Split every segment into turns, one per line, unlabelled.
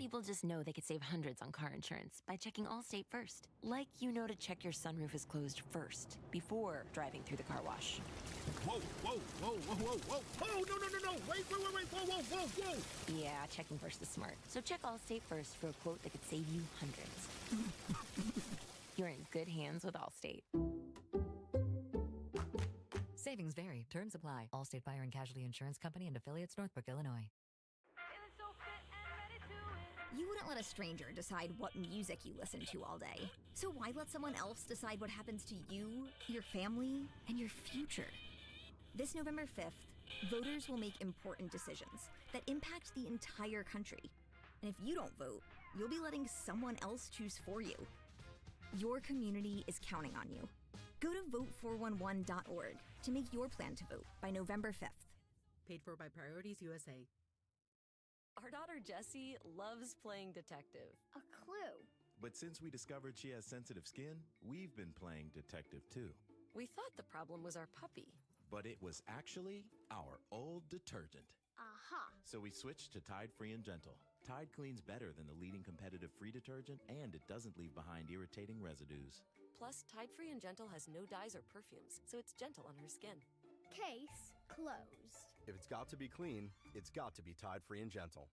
people just know they could save hundreds on car insurance by checking Allstate first. Like you know to check your sunroof is closed first, before driving through the car wash.
Whoa, whoa, whoa, whoa, whoa, whoa, whoa, no, wait, whoa.
Yeah, checking first is smart. So check Allstate first for a quote that could save you hundreds. You're in good hands with Allstate.
Savings vary. Terms apply. Allstate Fire and Casualty Insurance Company and affiliates, Northbrook, Illinois.
You wouldn't let a stranger decide what music you listen to all day. So why let someone else decide what happens to you, your family, and your future? This November 5th, voters will make important decisions that impact the entire country. And if you don't vote, you'll be letting someone else choose for you. Your community is counting on you. Go to vote411.org to make your plan to vote by November 5th.
Paid for by Priorities USA.
Our daughter Jessie loves playing detective.
A clue.
But since we discovered she has sensitive skin, we've been playing detective too.
We thought the problem was our puppy.
But it was actually our old detergent.
Aha.
So we switched to Tide Free and Gentle. Tide cleans better than the leading competitive free detergent, and it doesn't leave behind irritating residues.
Plus, Tide Free and Gentle has no dyes or perfumes, so it's gentle on her skin.
Case closed.
If it's got to be clean, it's got to be Tide Free and Gentle.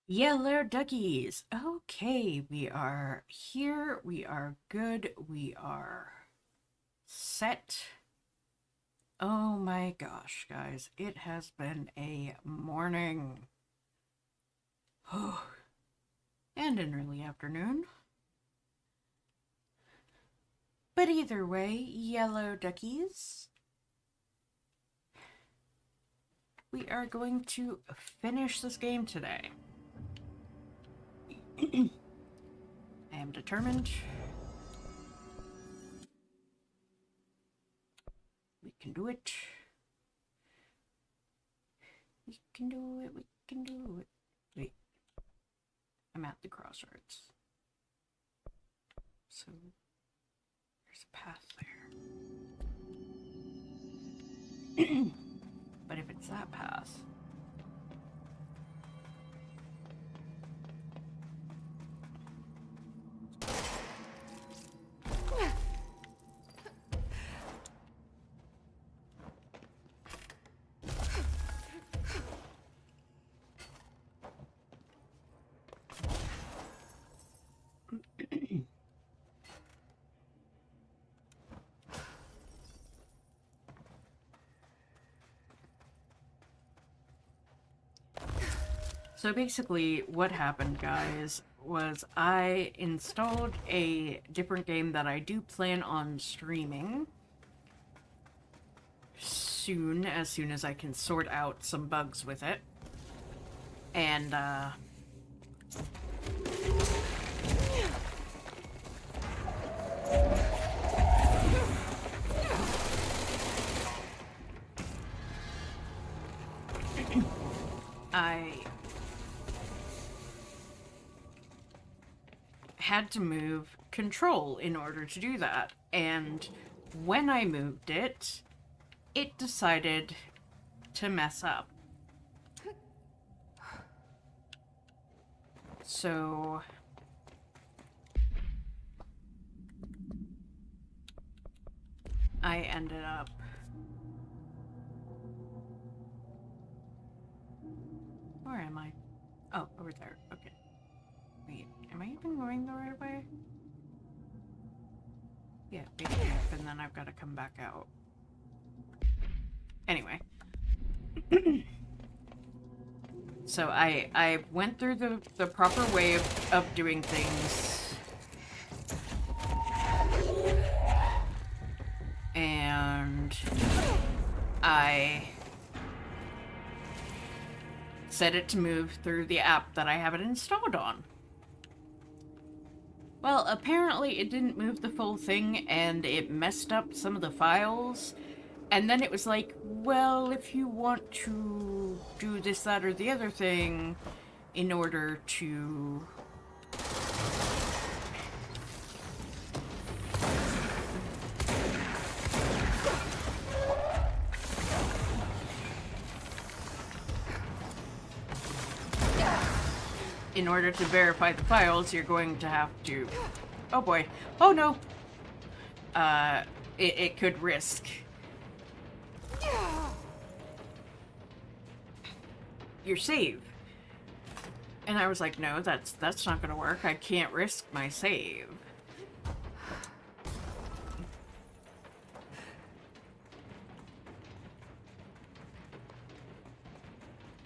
Yeller duckies. Okay, we are here. We are good. We are set. Oh my gosh, guys. It has been a morning. And an early afternoon. But either way, yellow duckies, we are going to finish this game today. I am determined. We can do it. We can do it. We can do it. Wait. I'm at the crossroads. So there's a path there. But if it's that path, so basically what happened, guys, was I installed a different game that I do plan on streaming soon as I can sort out some bugs with it. And I had to move control in order to do that. And when I moved it, it decided to mess up. So I ended up where am I? Oh, over there. Okay. Wait, am I even going the right way? Yeah, big leap, and then I've got to come back out. Anyway. So I went through the proper way of doing things. And I set it to move through the app that I have it installed on. Well, apparently it didn't move the full thing, and it messed up some of the files. And then it was like, well, if you want to do this, that, or the other thing in order to... in order to verify the files, you're going to have to... Oh boy. Oh no! It could risk... your save. And I was like, no, that's not gonna work. I can't risk my save.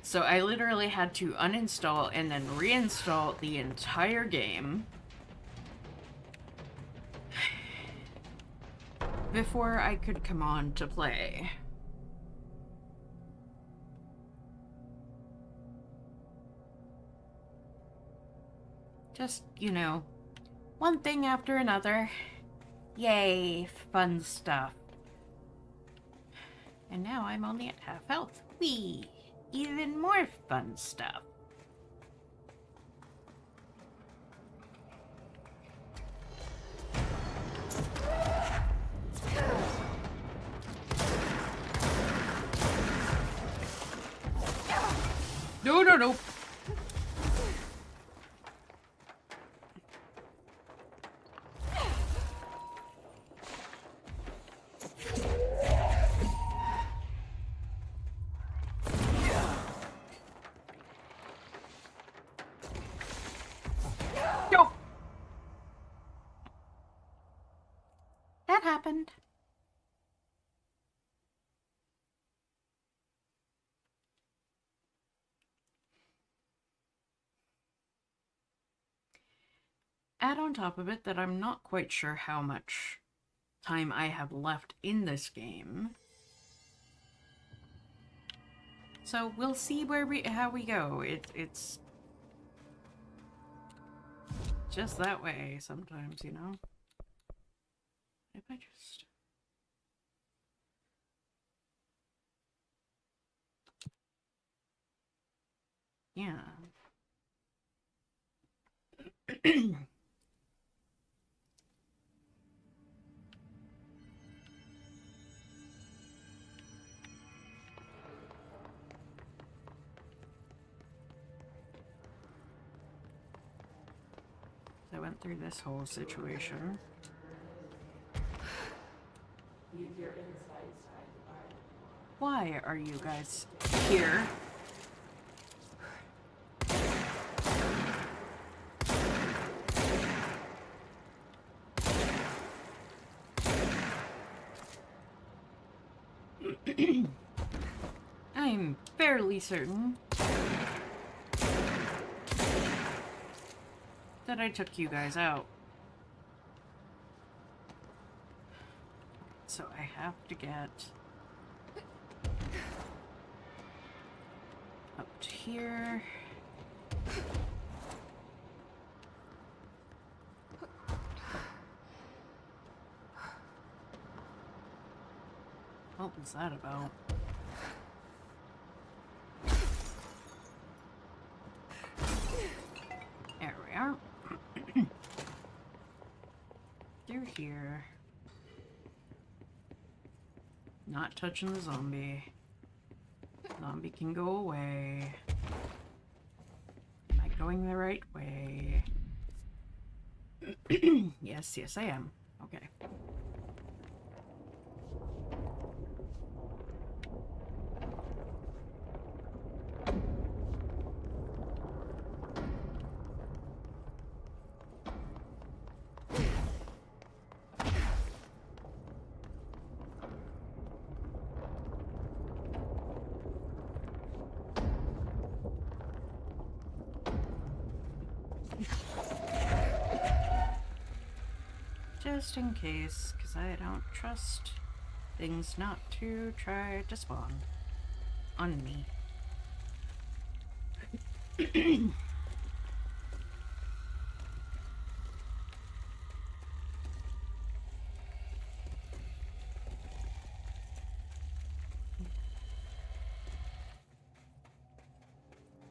So I literally had to uninstall and then reinstall the entire game before I could come on to play. Just, you know, one thing after another. Yay, fun stuff. And now I'm only at half health. Whee! Even more fun stuff. No, no, no. That happened. add on top of it that I'm not quite sure how much time I have left in this game. So we'll see how we go. It's just that way sometimes, you know? If I just... Yeah. I went through this whole situation. Why are you guys here? I'm fairly certain that I took you guys out. So I have to get up to here. What was that about? There we are. Through here. Not touching the zombie. Zombie can go away. Am I going the right way? Yes, I am. Okay. Just in case, because I don't trust things not to try to spawn on me. I don't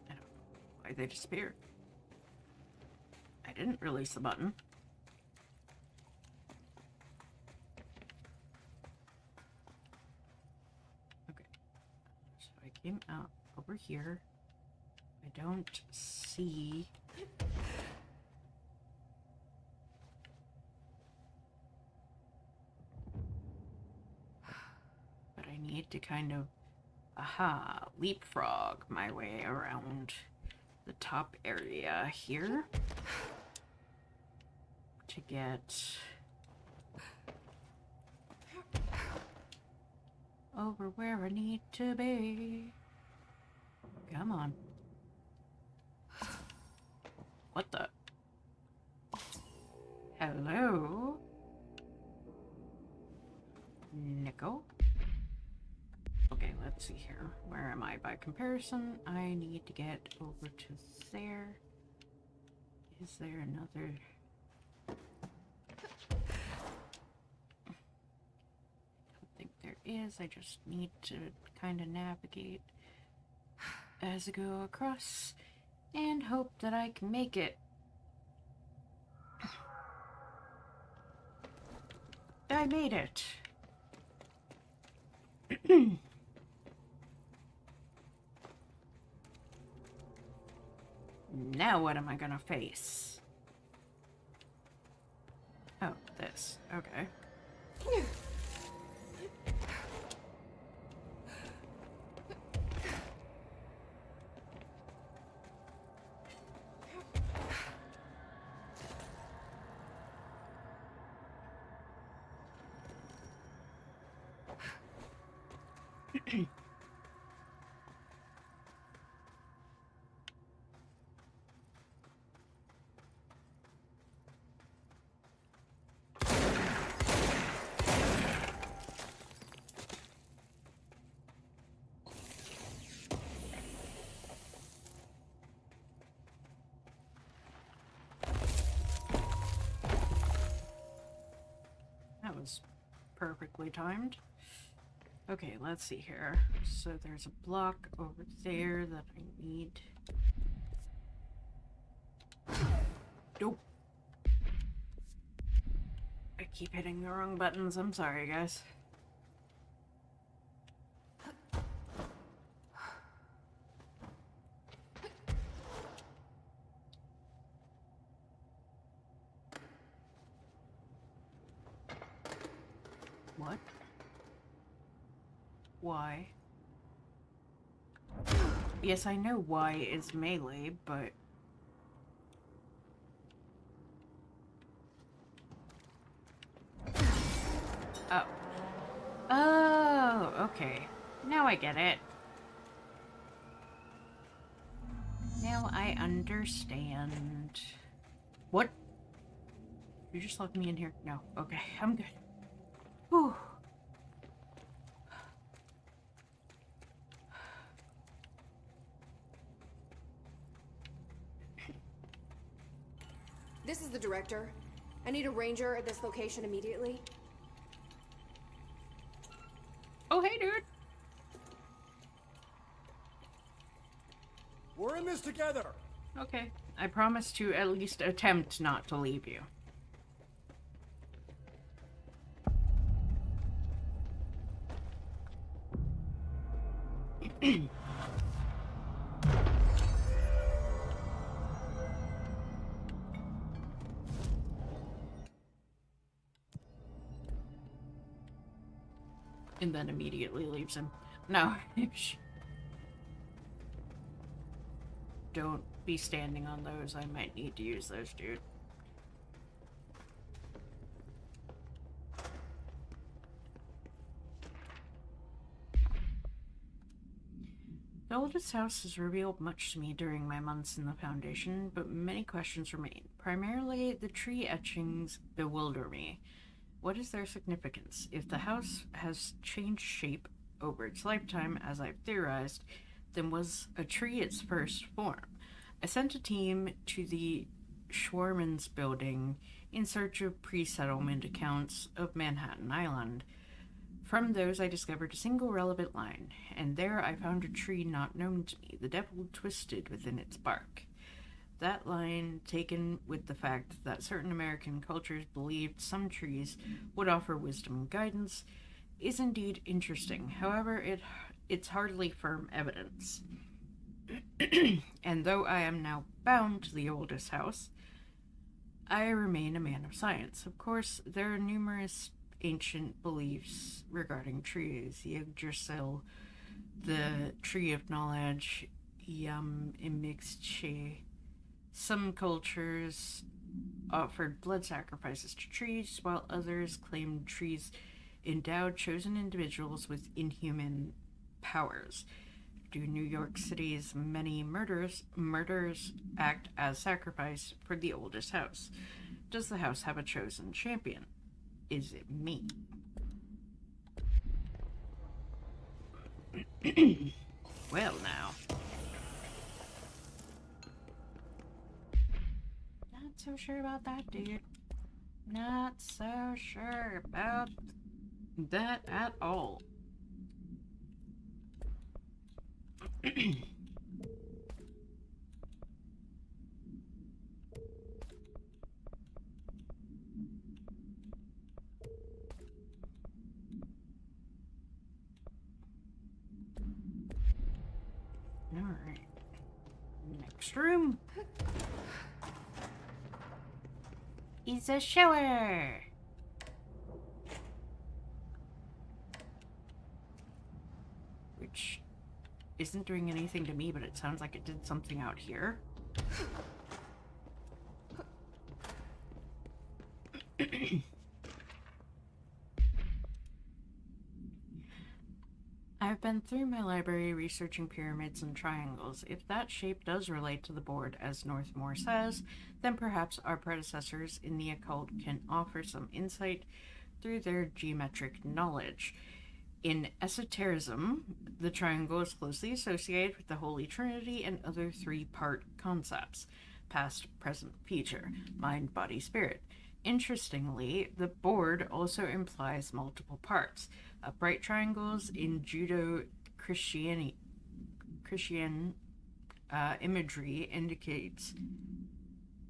know why they disappeared. I didn't release the button. Came out over here. I don't see. But I need to kind of, leapfrog my way around the top area here to get over where I need to be. Come on. What the? Hello? Nickel? Okay, let's see here. Where am I by comparison? I need to get over to there. Is there another... is. I just need to kind of navigate as I go across and hope that I can make it. I made it. Now what am I gonna face? Oh, this. Okay. That was perfectly timed. Okay, let's see here. So there's a block over there that I need. Nope. I keep hitting the wrong buttons. I'm sorry, guys. What? Why? Yes, I know Y is melee, but... Oh. Oh, okay. Now I get it. Now I understand. What? You just locked me in here? No. Okay, I'm good. Whew.
This is the director. I need a ranger at this location immediately.
Oh, hey, dude.
We're in this together.
Okay. I promise to at least attempt not to leave you. And then immediately leaves him. No. Don't be standing on those. I might need to use those, dude. The oldest house has revealed much to me during my months in the Foundation, but many questions remain. Primarily, the tree etchings bewilder me. What is their significance? If the house has changed shape over its lifetime, as I've theorized, then was a tree its first form? I sent a team to the Schwarman's building in search of pre-settlement accounts of Manhattan Island. From those, I discovered a single relevant line, and there I found a tree not known to me, the devil twisted within its bark. That line, taken with the fact that certain American cultures believed some trees would offer wisdom and guidance, is indeed interesting. However, it's hardly firm evidence. And though I am now bound to the oldest house, I remain a man of science. Of course, there are numerous ancient beliefs regarding trees. Yggdrasil, the tree of knowledge, Yam Imixche. Some cultures offered blood sacrifices to trees, while others claimed trees endowed chosen individuals with inhuman powers. Do New York City's many murders act as sacrifice for the oldest house? Does the house have a chosen champion? Is it me? Well, now. Not so sure about that, dude. Not so sure about that at all. Alright. Next room is a shower. Which isn't doing anything to me, but it sounds like it did something out here. I've been through my library researching pyramids and triangles. If that shape does relate to the board, as Northmore says, then perhaps our predecessors in the occult can offer some insight through their geometric knowledge. In esotericism, the triangle is closely associated with the Holy Trinity and other three-part concepts: past, present, future, mind, body, spirit. Interestingly, the board also implies multiple parts. Upright triangles in Judeo-Christian imagery indicates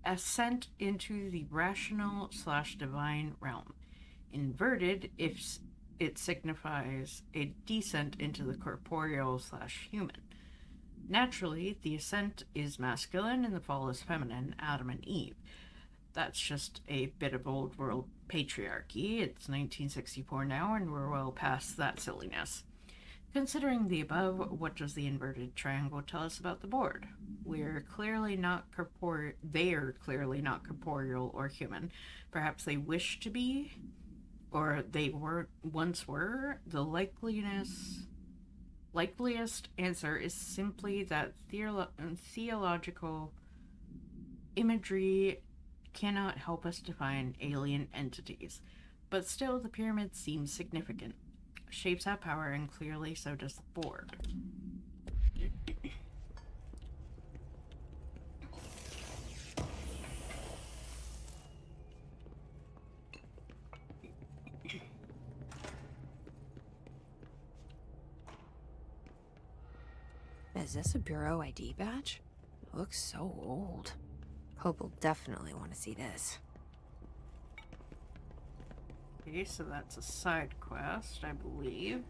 ascent into the rational/divine realm. Inverted, if it signifies a descent into the corporeal/human. Naturally, the ascent is masculine and the fall is feminine, Adam and Eve. That's just a bit of old world patriarchy. It's 1964 now, and we're well past that silliness. Considering the above, what does the inverted triangle tell us about the board? They're clearly not corporeal or human. Perhaps they wish to be, or they once were. The likeliest answer is simply that theological imagery cannot help us define alien entities. But still, the pyramid seems significant. Shapes have power, and clearly so does the board.
Is this a Bureau ID badge? Looks so old. Hope will definitely want to see this.
Okay, so that's a side quest, I believe.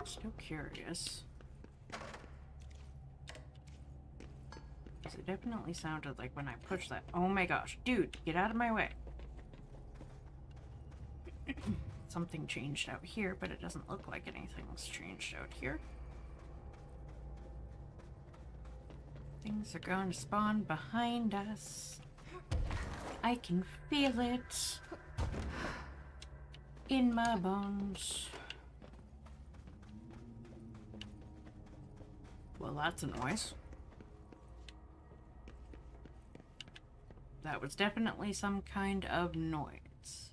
Still curious. Because it definitely sounded like when I pushed that. Oh my gosh, dude, get out of my way. Something changed out here, but it doesn't look like anything's changed out here. Things are going to spawn behind us. I can feel it in my bones. Well, that's a noise. That was definitely some kind of noise.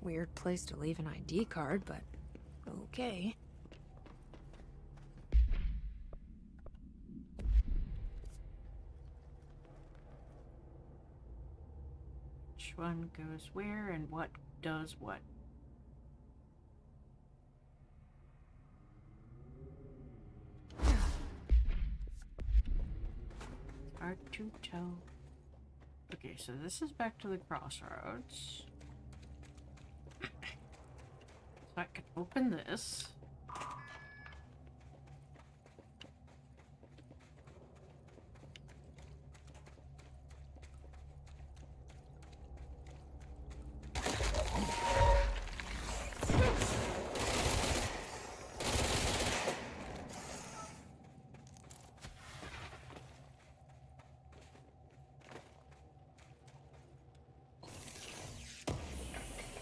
Weird place to leave an ID card, but okay.
Which one goes where and what does what? Hard to tell. Okay, so this is back to the crossroads. So I can open this.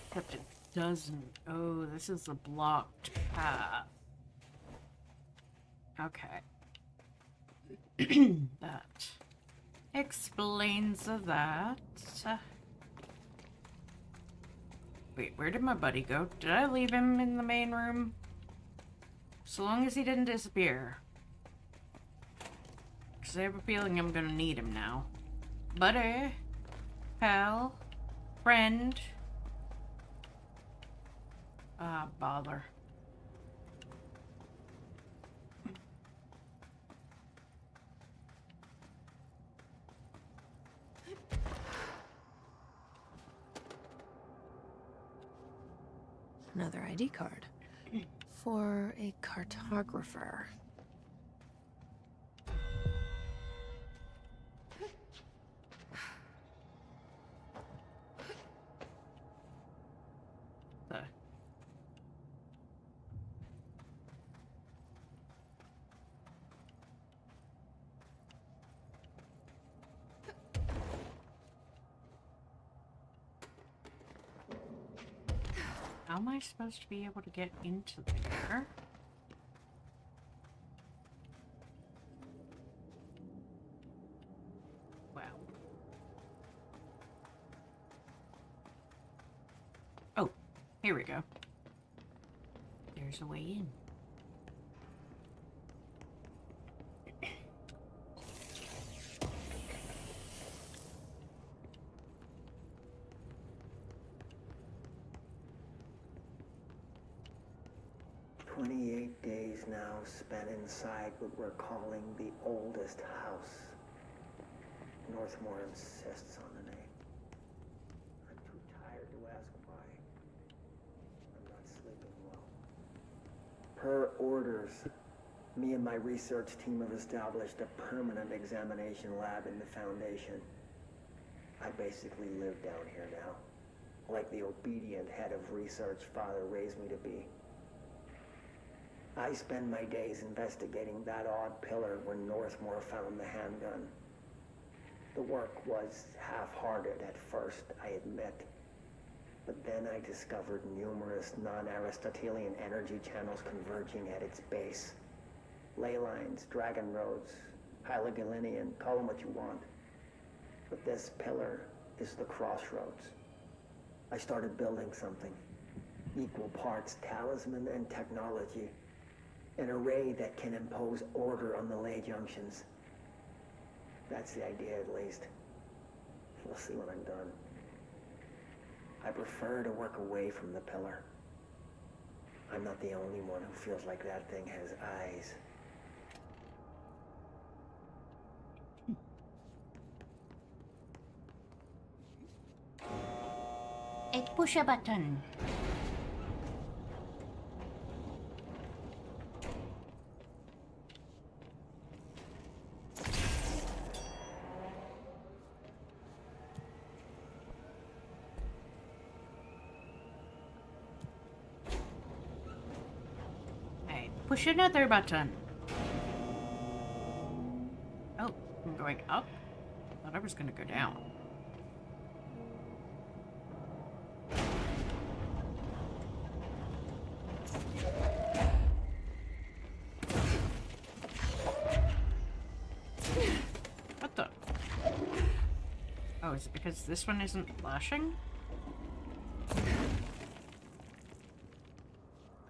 Except it doesn't. Oh, this is a blocked path. Okay. That explains that. Wait, where did my buddy go? Did I leave him in the main room? So long as he didn't disappear. Because I have a feeling I'm gonna need him now. Buddy. Pal. Friend. Ah, bother.
Another ID card. For a cartographer.
How am I supposed to be able to get into there? Well. Here we go. There's a way in.
Days now spent inside what we're calling the oldest house. Northmore insists on the name. I'm too tired to ask why. I'm not sleeping well. Per orders, me and my research team have established a permanent examination lab in the Foundation. I basically live down here now, like the obedient head of research Father raised me to be. I spend my days investigating that odd pillar where Northmore found the handgun. The work was half-hearted at first, I admit. But then I discovered numerous non-Aristotelian energy channels converging at its base. Ley lines, dragon roads, Hyligalinian, call them what you want. But this pillar is the crossroads. I started building something. Equal parts talisman and technology. An array that can impose order on the ley junctions. That's the idea, at least. We'll see when I'm done. I prefer to work away from the pillar. I'm not the only one who feels like that thing has eyes.
Push a button. Push another button. Oh, I'm going up? I thought I was going to go down. What the? Oh, is it because this one isn't flashing?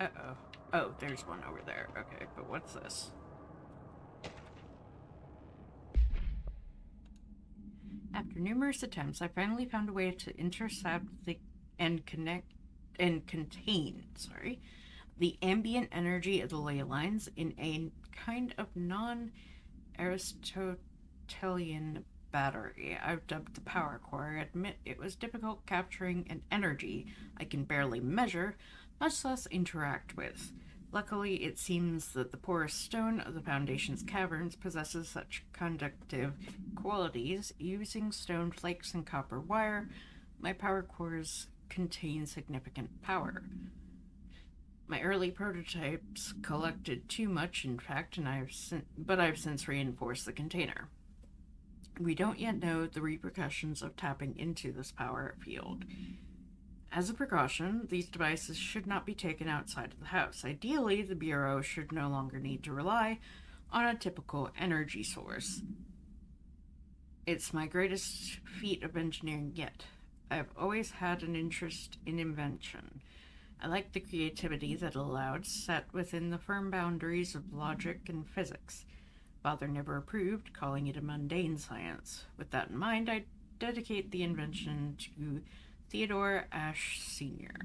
Uh-oh. Oh, there's one over there. Okay, but what's this? After numerous attempts, I finally found a way to intercept and contain the ambient energy of the ley lines in a kind of non-Aristotelian battery I've dubbed the power core. I admit it was difficult capturing an energy I can barely measure, much less interact with. Luckily, it seems that the porous stone of the Foundation's caverns possesses such conductive qualities. Using stone flakes and copper wire, my power cores contain significant power. My early prototypes collected too much, in fact, but I've since reinforced the container. We don't yet know the repercussions of tapping into this power field. As a precaution, these devices should not be taken outside of the house. Ideally, the Bureau should no longer need to rely on a typical energy source. It's my greatest feat of engineering yet. I've always had an interest in invention. I like the creativity that allowed set within the firm boundaries of logic and physics. Father never approved calling it a mundane science. With that in mind, I dedicate the invention to Theodore Ashe Sr.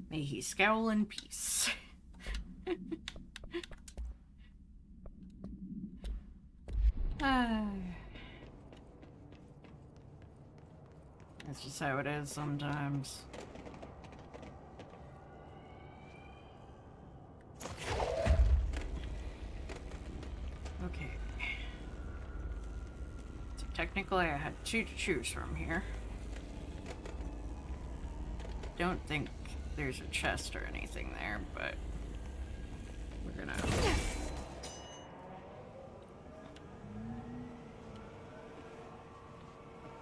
May he scowl in peace. That's just how it is sometimes. Okay. So technically I had two to choose from here. Don't think there's a chest or anything there, but we're gonna...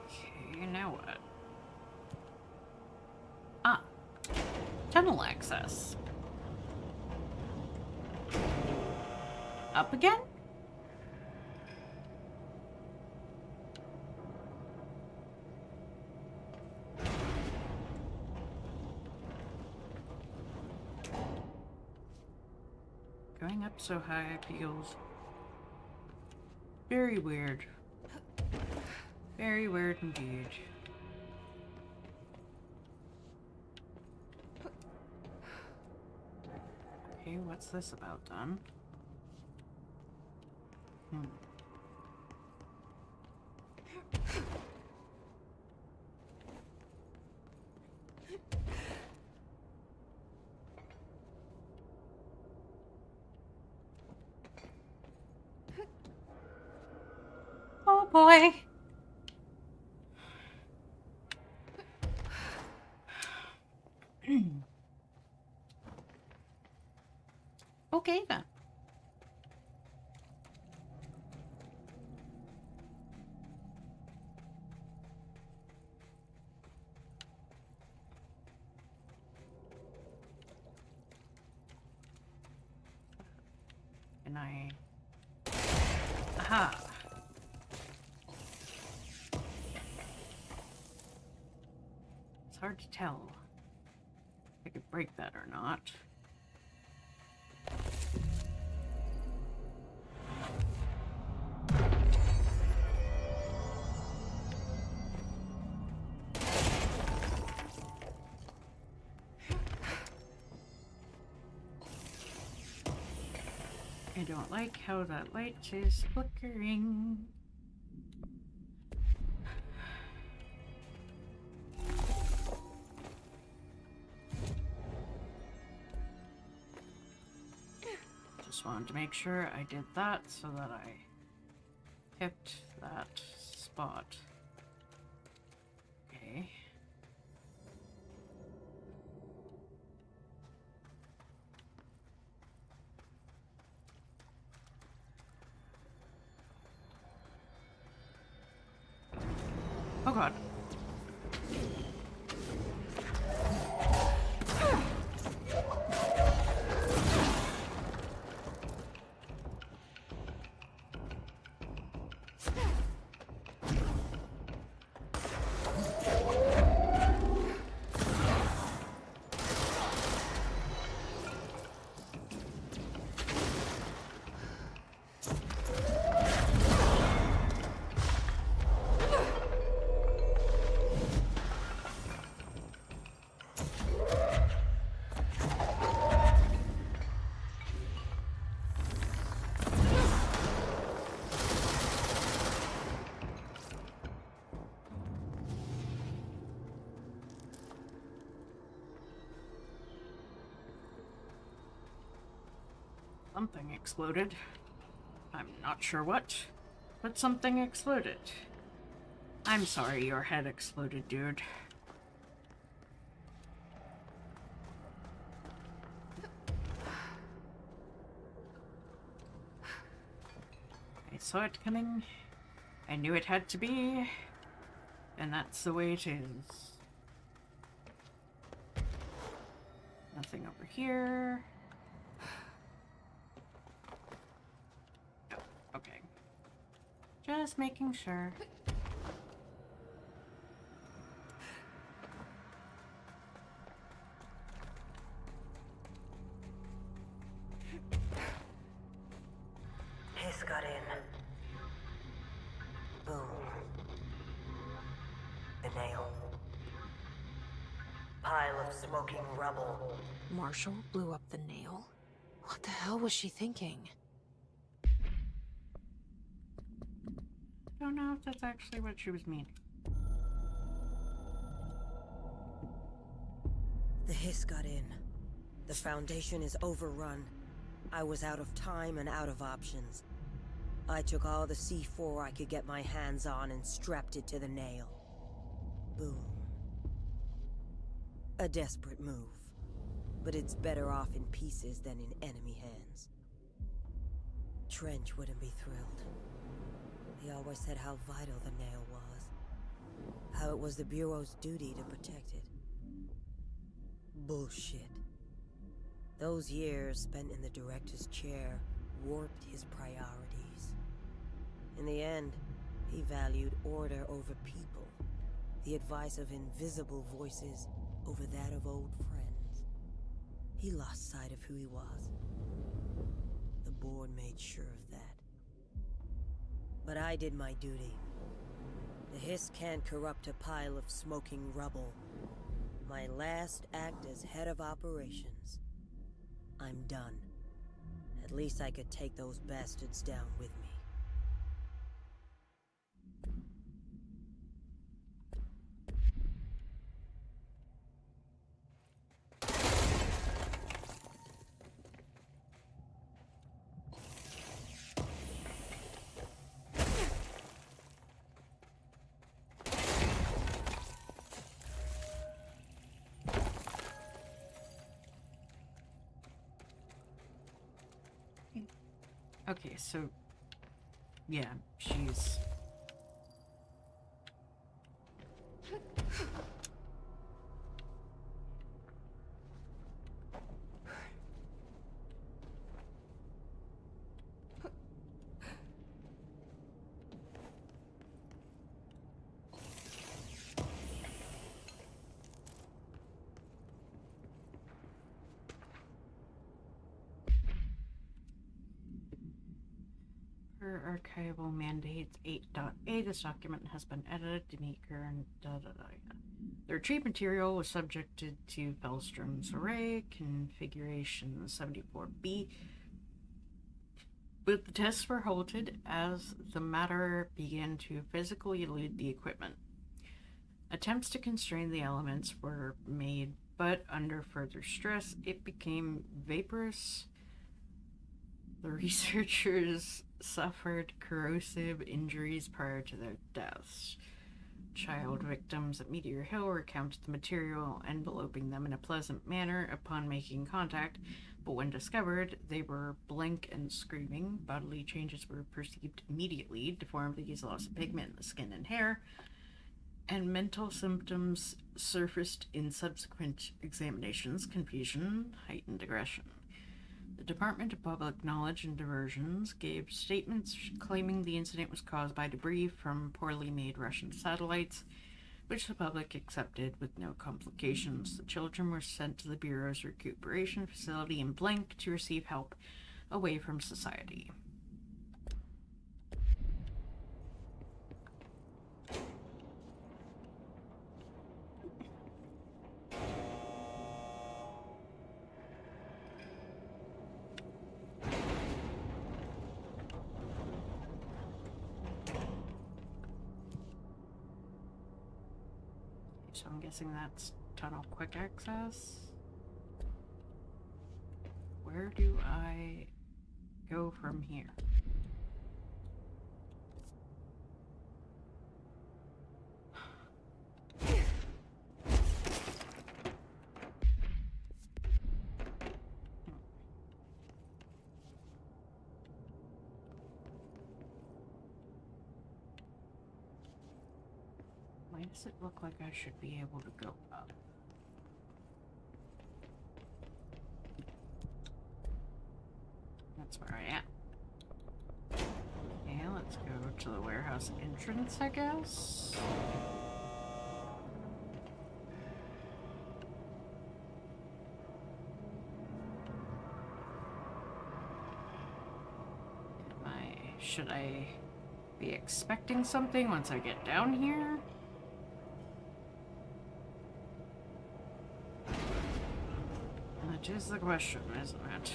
Okay, now what? Ah! Tunnel access. Up again? Going up so high feels very weird. Very weird indeed. Okay, what's this about then? Oh boy. Okay then. Can I? Aha. It's hard to tell if I could break that or not. I don't like how that light is flickering. Just wanted to make sure I did that so that I kept that spot. Okay. Oh god. Something exploded. I'm not sure what, but something exploded. I'm sorry your head exploded, dude. I saw it coming. I knew it had to be. And that's the way it is. Nothing over here. Okay. Just making sure.
He's got in. Boom. The nail. Pile of smoking rubble.
Marshall blew up the nail? What the hell was she thinking?
Don't know if that's actually what she was meaning.
The hiss got in. The Foundation is overrun. I was out of time and out of options. I took all the C4 I could get my hands on and strapped it to the nail. Boom. A desperate move. But it's better off in pieces than in enemy hands. Trench wouldn't be thrilled. He always said how vital the nail was. How it was the Bureau's duty to protect it. Bullshit. Those years spent in the director's chair warped his priorities. In the end, he valued order over people. The advice of invisible voices over that of old friends. He lost sight of who he was. board made sure of that. But I did my duty. The hiss can't corrupt a pile of smoking rubble. My last act as head of operations. I'm done. At least I could take those bastards down with me.
Okay, so yeah, she's per archival mandates 8.a. This document has been edited to meet current The retreat material was subjected to Fellstrom's array, configuration 74B, but the tests were halted as the matter began to physically elude the equipment. Attempts to constrain the elements were made, but under further stress, it became vaporous. The researchers suffered corrosive injuries prior to their deaths. Child victims at Meteor Hill recounted the material enveloping them in a pleasant manner upon making contact, but when discovered, they were blank and screaming. Bodily changes were perceived immediately, deformities, loss of pigment in the skin and hair, and mental symptoms surfaced in subsequent examinations: confusion, heightened aggression. The Department of Public Knowledge and Diversions gave statements claiming the incident was caused by debris from poorly made Russian satellites, which the public accepted with no complications. The children were sent to the Bureau's recuperation facility in Blank to receive help away from society. So I'm guessing that's tunnel quick access. Where do I go from here? Why does it look like I should be able to go up? That's where I am. Okay, let's go to the warehouse entrance, I guess. Should I be expecting something once I get down here? That is the question, isn't it?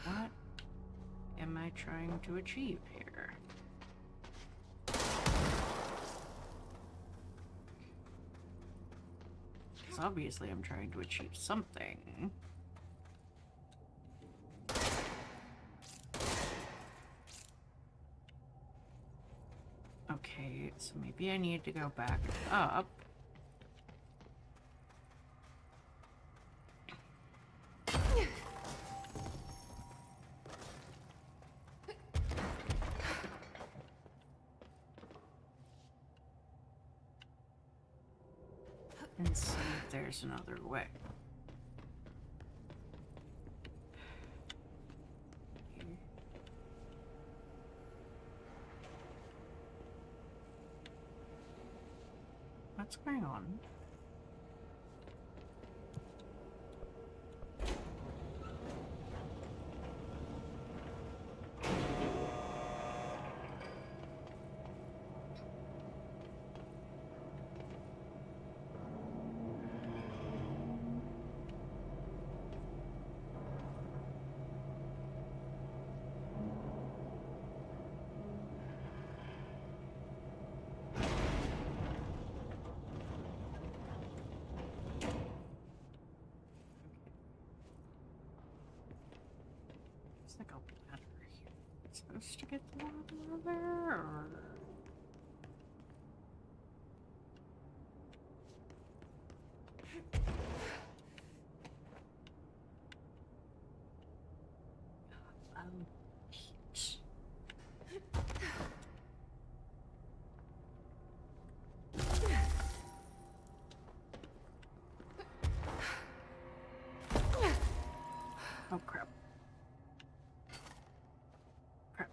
What am I trying to achieve here? Because obviously I'm trying to achieve something. Okay, so maybe I need to go back up. And see if there's another way. What's going on? It's like a ladder here. Supposed to get the ladder there, or... Heat. Oh crap. Crap.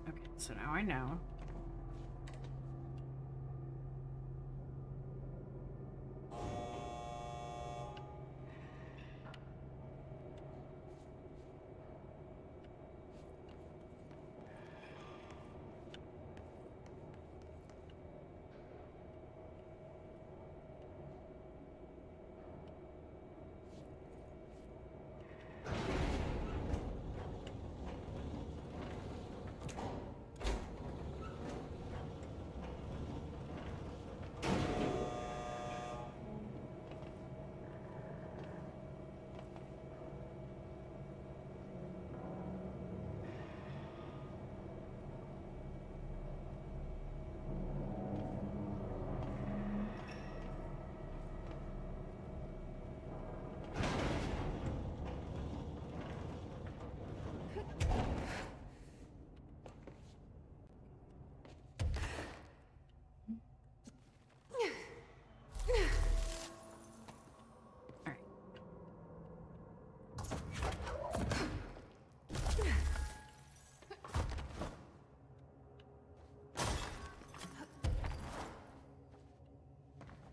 Okay, so now I know.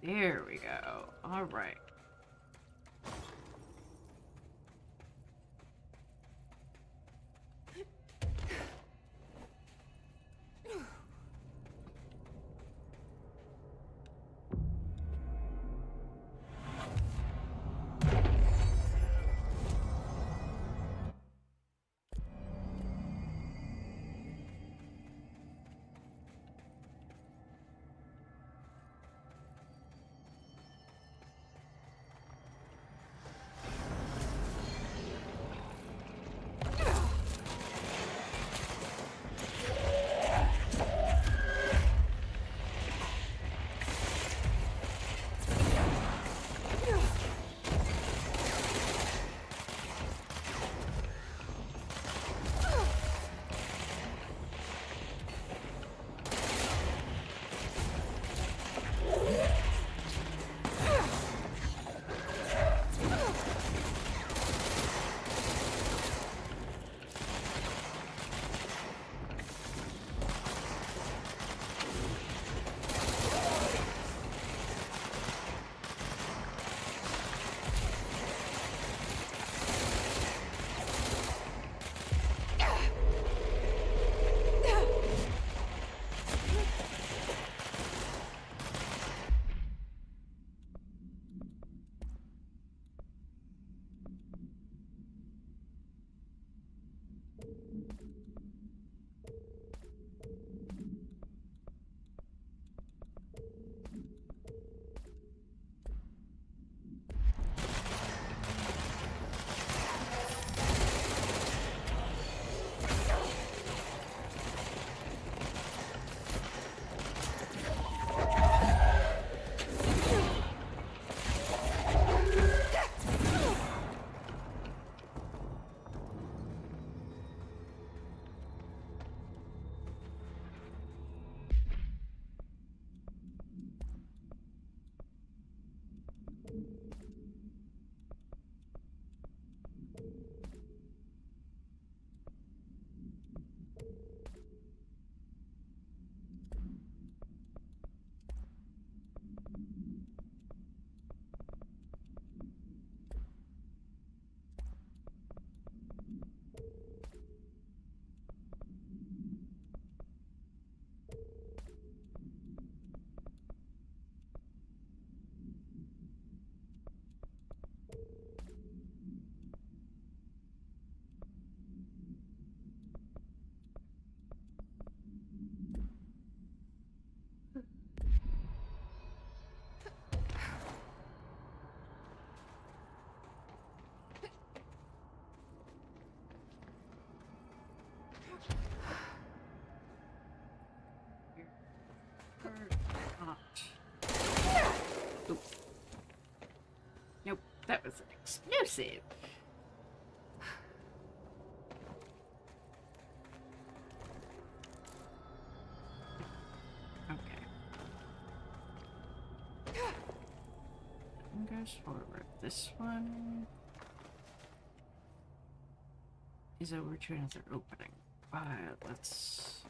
There we go. All right. exclusive. Okay. One goes forward. This one is over to another opening. But let's...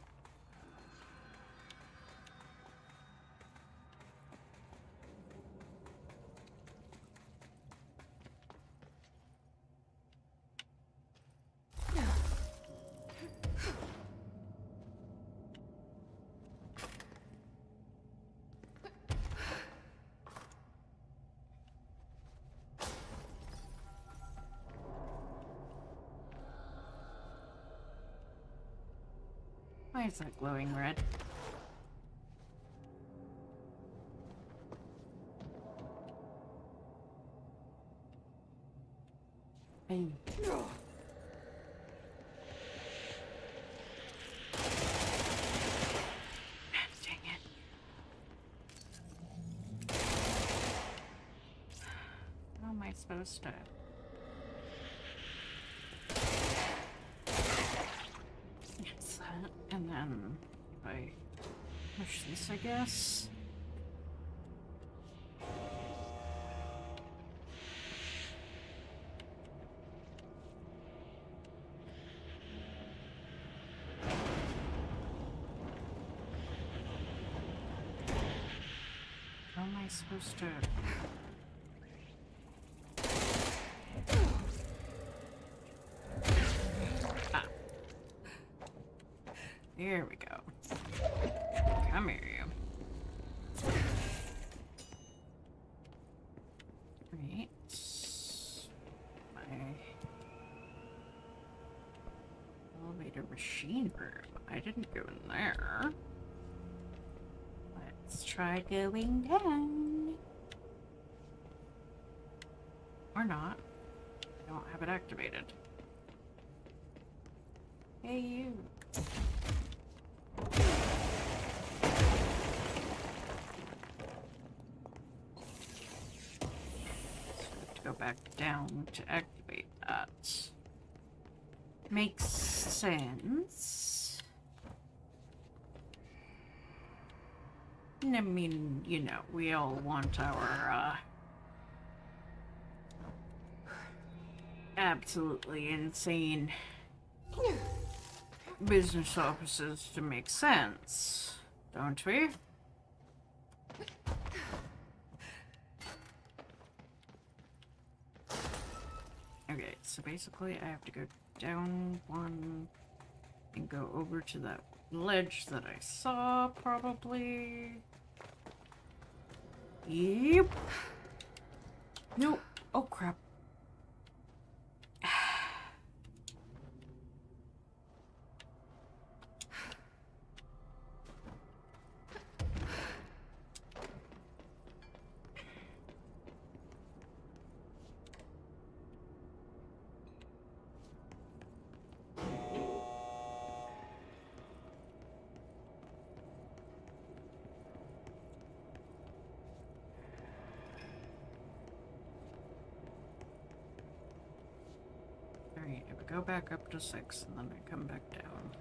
Why is that glowing red? Hey. Dang it. How am I supposed to? Yes, and then if I push this, I guess. How am I supposed to? Ah. There we go. Come here, you. Right. My elevator machine room. I didn't go in there. Let's try going down. Or not. I don't have it activated. Hey, you. Go back down to activate that. Makes sense. I mean, you know, we all want our, absolutely insane business offices to make sense, don't we? Okay, so basically I have to go down one and go over to that ledge that I saw, probably. Yep. Nope. Oh, crap. Alright, if we go back up to 6 and then I come back down.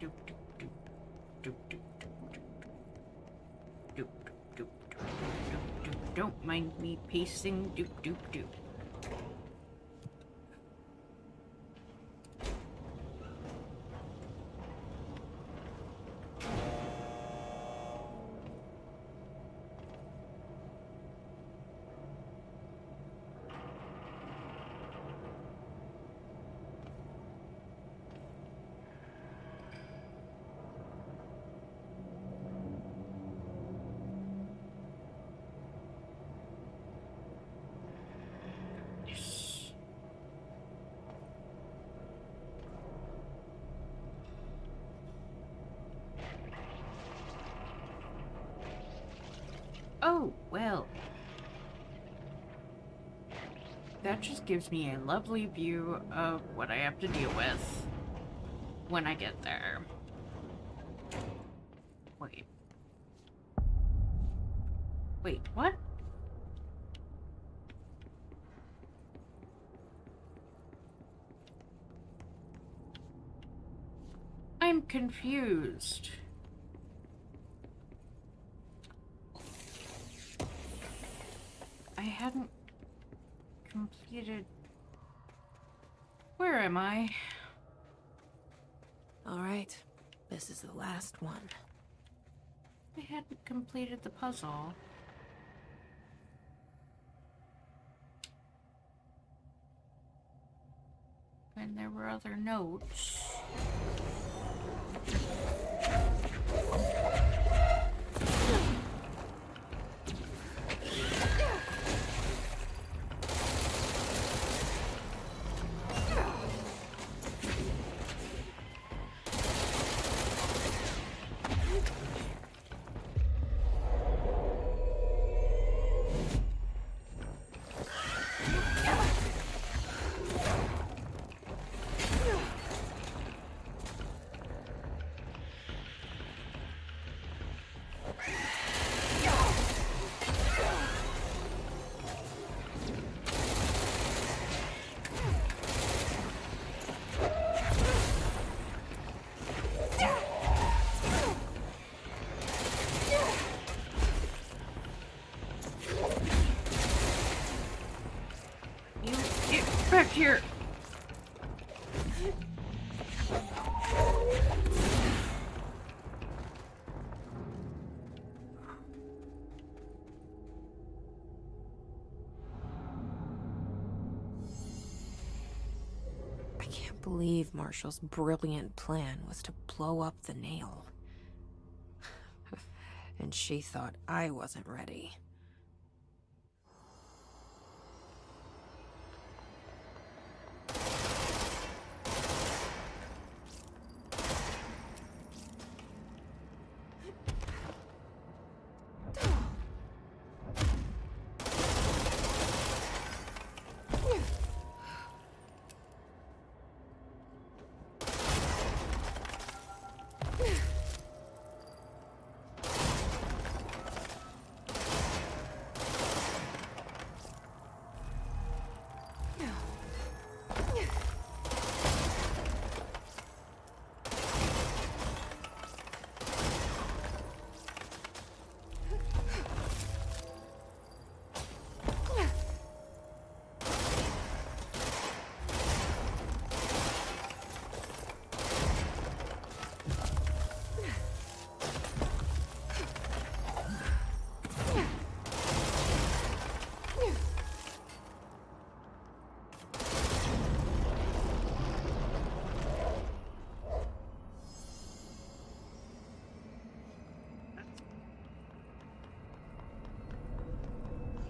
Doop, doop, doop, doop, doop, doop, doop, doop, doop, doop, doop. Don't mind me pacing. Doop, doop, doop. Oh, well. That just gives me a lovely view of what I have to deal with when I get there. Wait. Wait, what? I'm confused. I hadn't completed... Where am I?
All right, this is the last one.
I hadn't completed the puzzle. And there were other notes. Back here.
I can't believe Marshall's brilliant plan was to blow up the nail. And she thought I wasn't ready.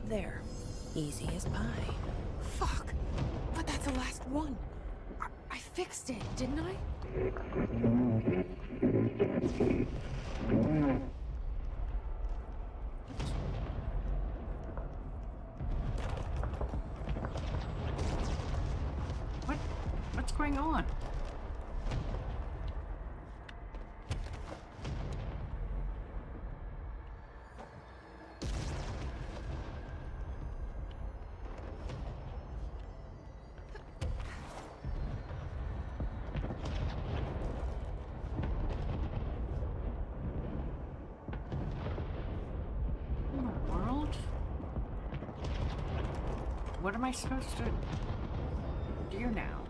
There. Easy as pie. Fuck! But that's the last one. I fixed it, didn't I?
What's going on? What am I supposed to do now?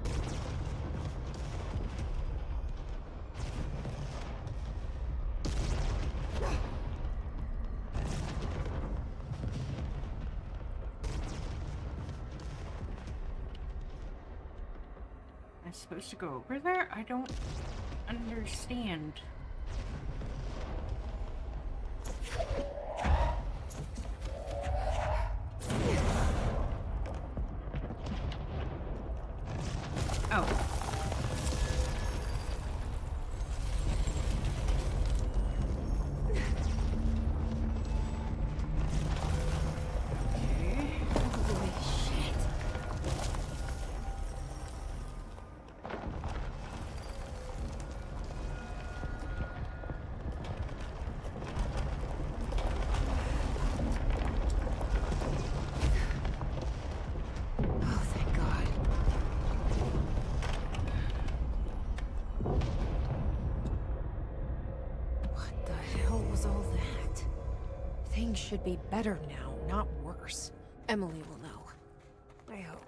Am I supposed to go over there? I don't understand.
should be better now, not worse. Emily will know. I hope.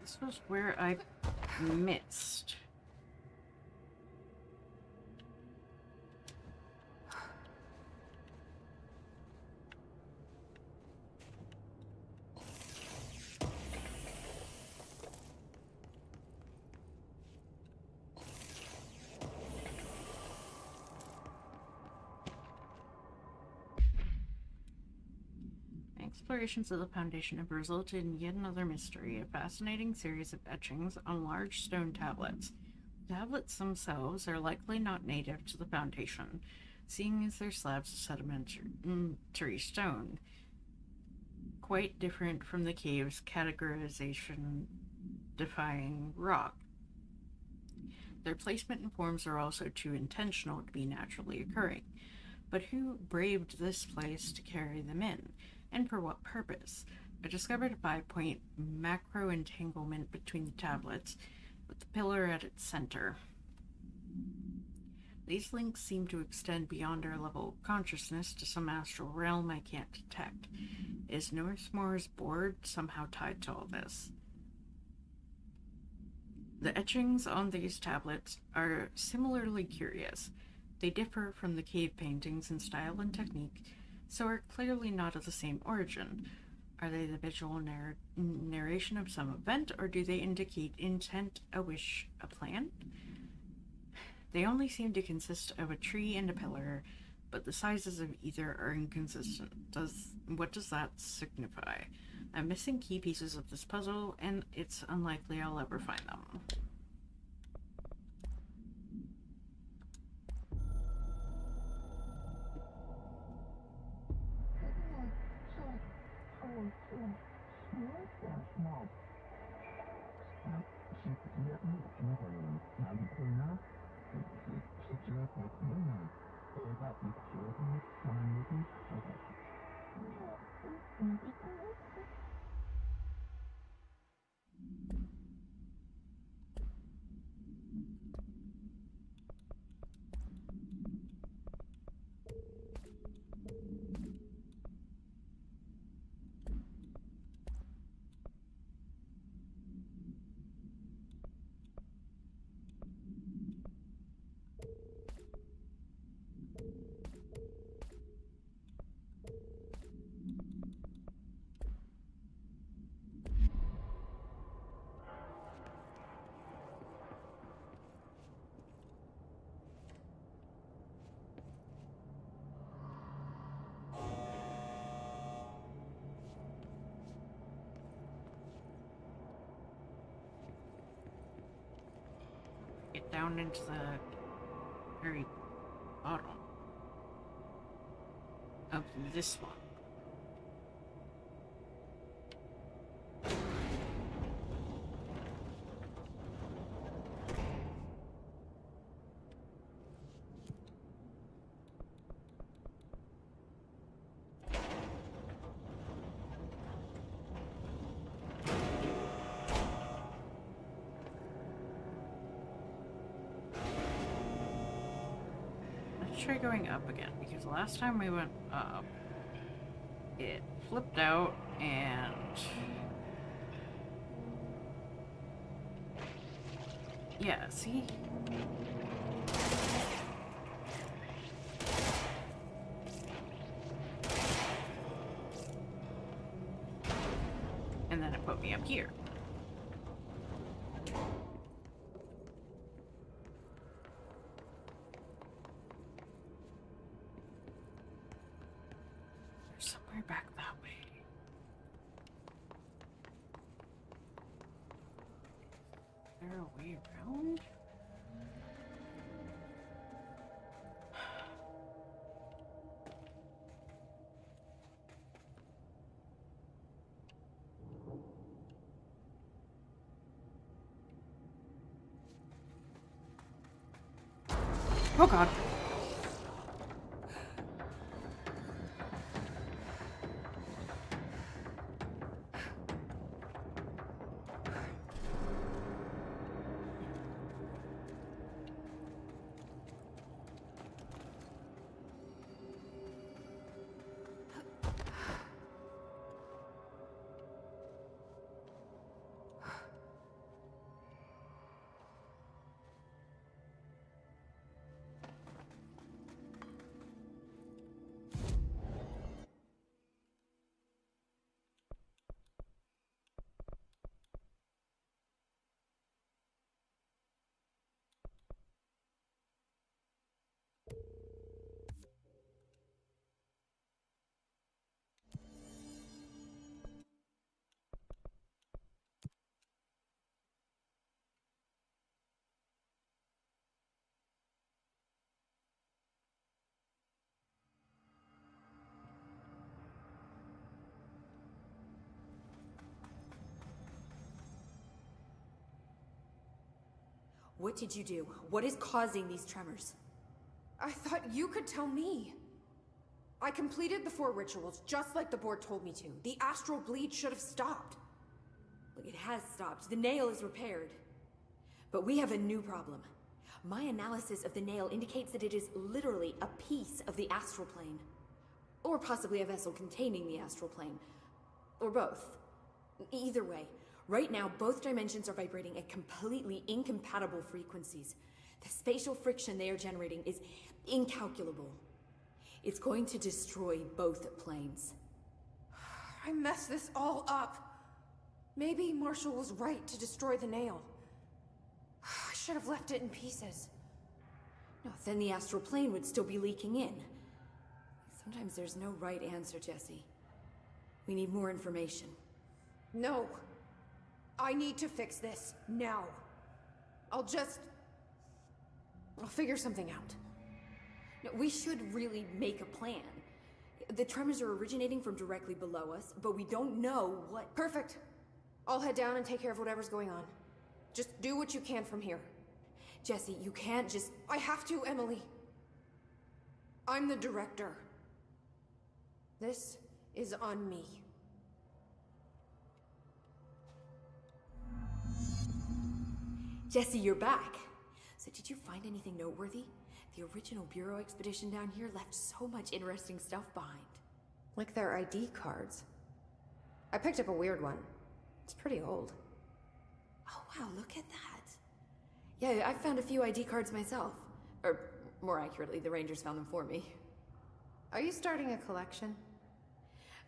This was where I missed. Explorations of the Foundation have resulted in yet another mystery, a fascinating series of etchings on large stone tablets. The tablets themselves are likely not native to the Foundation, seeing as they're slabs of sedimentary stone, quite different from the cave's categorization-defying rock. Their placement and forms are also too intentional to be naturally occurring. But who braved this place to carry them in? And for what purpose? I discovered a 5-point macro entanglement between the tablets, with the pillar at its center. These links seem to extend beyond our level of consciousness to some astral realm I can't detect. Is Northmore's board somehow tied to all this? The etchings on these tablets are similarly curious. They differ from the cave paintings in style and technique, so are clearly not of the same origin. Are they the visual narration of some event, or do they indicate intent, a wish, a plan? They only seem to consist of a tree and a pillar, but the sizes of either are inconsistent. What does that signify? I'm missing key pieces of this puzzle, and it's unlikely I'll ever find them. Get down into the very bottom of this one. Try going up again, because last time we went up, it flipped out and yeah, see? And then it put me up here. Back that way. Is there a way around? Oh god.
What did you do? What is causing these tremors?
I thought you could tell me. I completed the 4 rituals just like the board told me to. The astral bleed should have stopped.
Look, it has stopped. The nail is repaired. But we have a new problem. My analysis of the nail indicates that it is literally a piece of the astral plane. Or possibly a vessel containing the astral plane. Or both. Either way, right now both dimensions are vibrating at completely incompatible frequencies. The spatial friction they are generating is incalculable. It's going to destroy both planes.
I messed this all up. Maybe Marshall was right to destroy the nail. I should have left it in pieces.
No, then the astral plane would still be leaking in. Sometimes there's no right answer, Jesse. We need more information.
No. I need to fix this, now. I'll figure something out.
No, we should really make a plan. The tremors are originating from directly below us, but we don't know what...
Perfect. I'll head down and take care of whatever's going on. Just do what you can from here.
Jesse, you can't just...
I have to, Emily. I'm the director. This is on me.
Jesse, you're back. So did you find anything noteworthy? The original Bureau expedition down here left so much interesting stuff behind.
Like their ID cards. I picked up a weird one. It's pretty old.
Oh wow, look at that. Yeah, I found a few ID cards myself. Or, more accurately, the Rangers found them for me.
Are you starting a collection?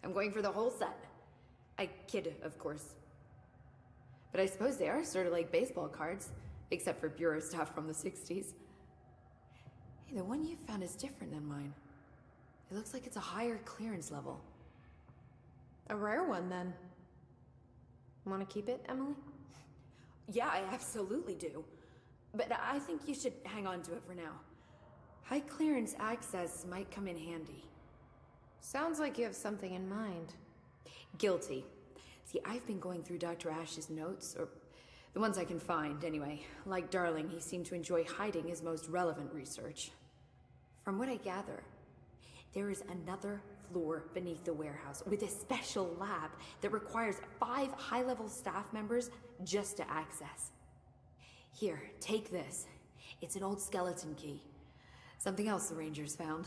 I'm going for the whole set. I kid, of course. But I suppose they are sort of like baseball cards, except for Bureau stuff from the 60s. Hey, the one you found is different than mine. It looks like it's a higher clearance level.
A rare one, then. Want to keep it, Emily?
Yeah, I absolutely do. But I think you should hang on to it for now. High clearance access might come in handy.
Sounds like you have something in mind.
Guilty. See, I've been going through Dr. Ash's notes, or the ones I can find, anyway. Like Darling, he seemed to enjoy hiding his most relevant research. From what I gather, there is another floor beneath the warehouse with a special lab that requires 5 high-level staff members just to access. Here, take this. It's an old skeleton key. Something else the Rangers found.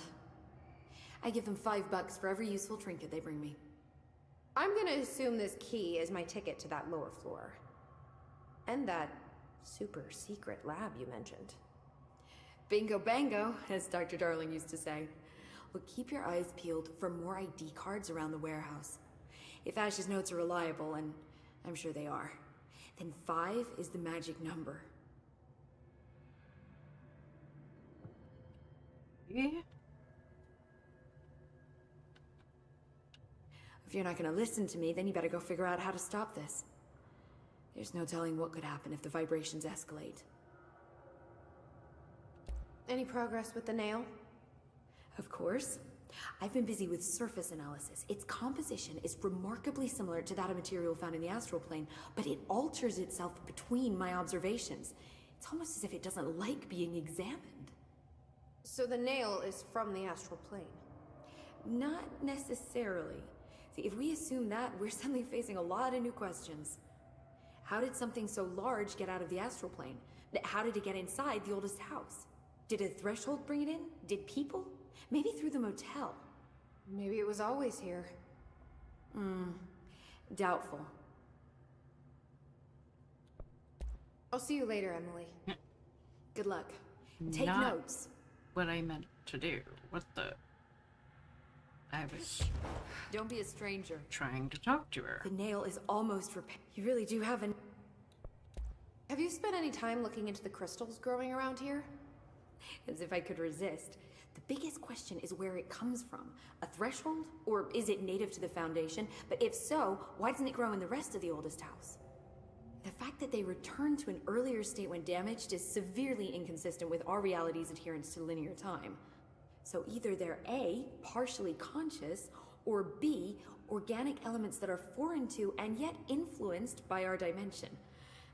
I give them $5 for every useful trinket they bring me.
I'm gonna assume this key is my ticket to that lower floor. And that super secret lab you mentioned.
Bingo bango, as Dr. Darling used to say. Well, keep your eyes peeled for more ID cards around the warehouse. If Ash's notes are reliable, and I'm sure they are, then 5 is the magic number.
Yeah.
If you're not gonna listen to me, then you better go figure out how to stop this. There's no telling what could happen if the vibrations escalate.
Any progress with the nail?
Of course. I've been busy with surface analysis. Its composition is remarkably similar to that of material found in the astral plane, but it alters itself between my observations. It's almost as if it doesn't like being examined.
So the nail is from the astral plane?
Not necessarily. See, if we assume that, we're suddenly facing a lot of new questions. How did something so large get out of the astral plane? How did it get inside the oldest house? Did a threshold bring it in? Did people? Maybe through the motel.
Maybe it was always here.
Doubtful.
I'll see you later, Emily.
Good luck. Take
Not
notes.
What I meant to do. What the... I was
Don't be a stranger.
trying to talk to her.
The nail is almost repaired. You really do have an...
Have you spent any time looking into the crystals growing around here?
As if I could resist. The biggest question is where it comes from. A threshold? Or is it native to the Foundation? But if so, why doesn't it grow in the rest of the oldest house? The fact that they returned to an earlier state when damaged is severely inconsistent with our reality's adherence to linear time. So either they're A, partially conscious, or B, organic elements that are foreign to and yet influenced by our dimension.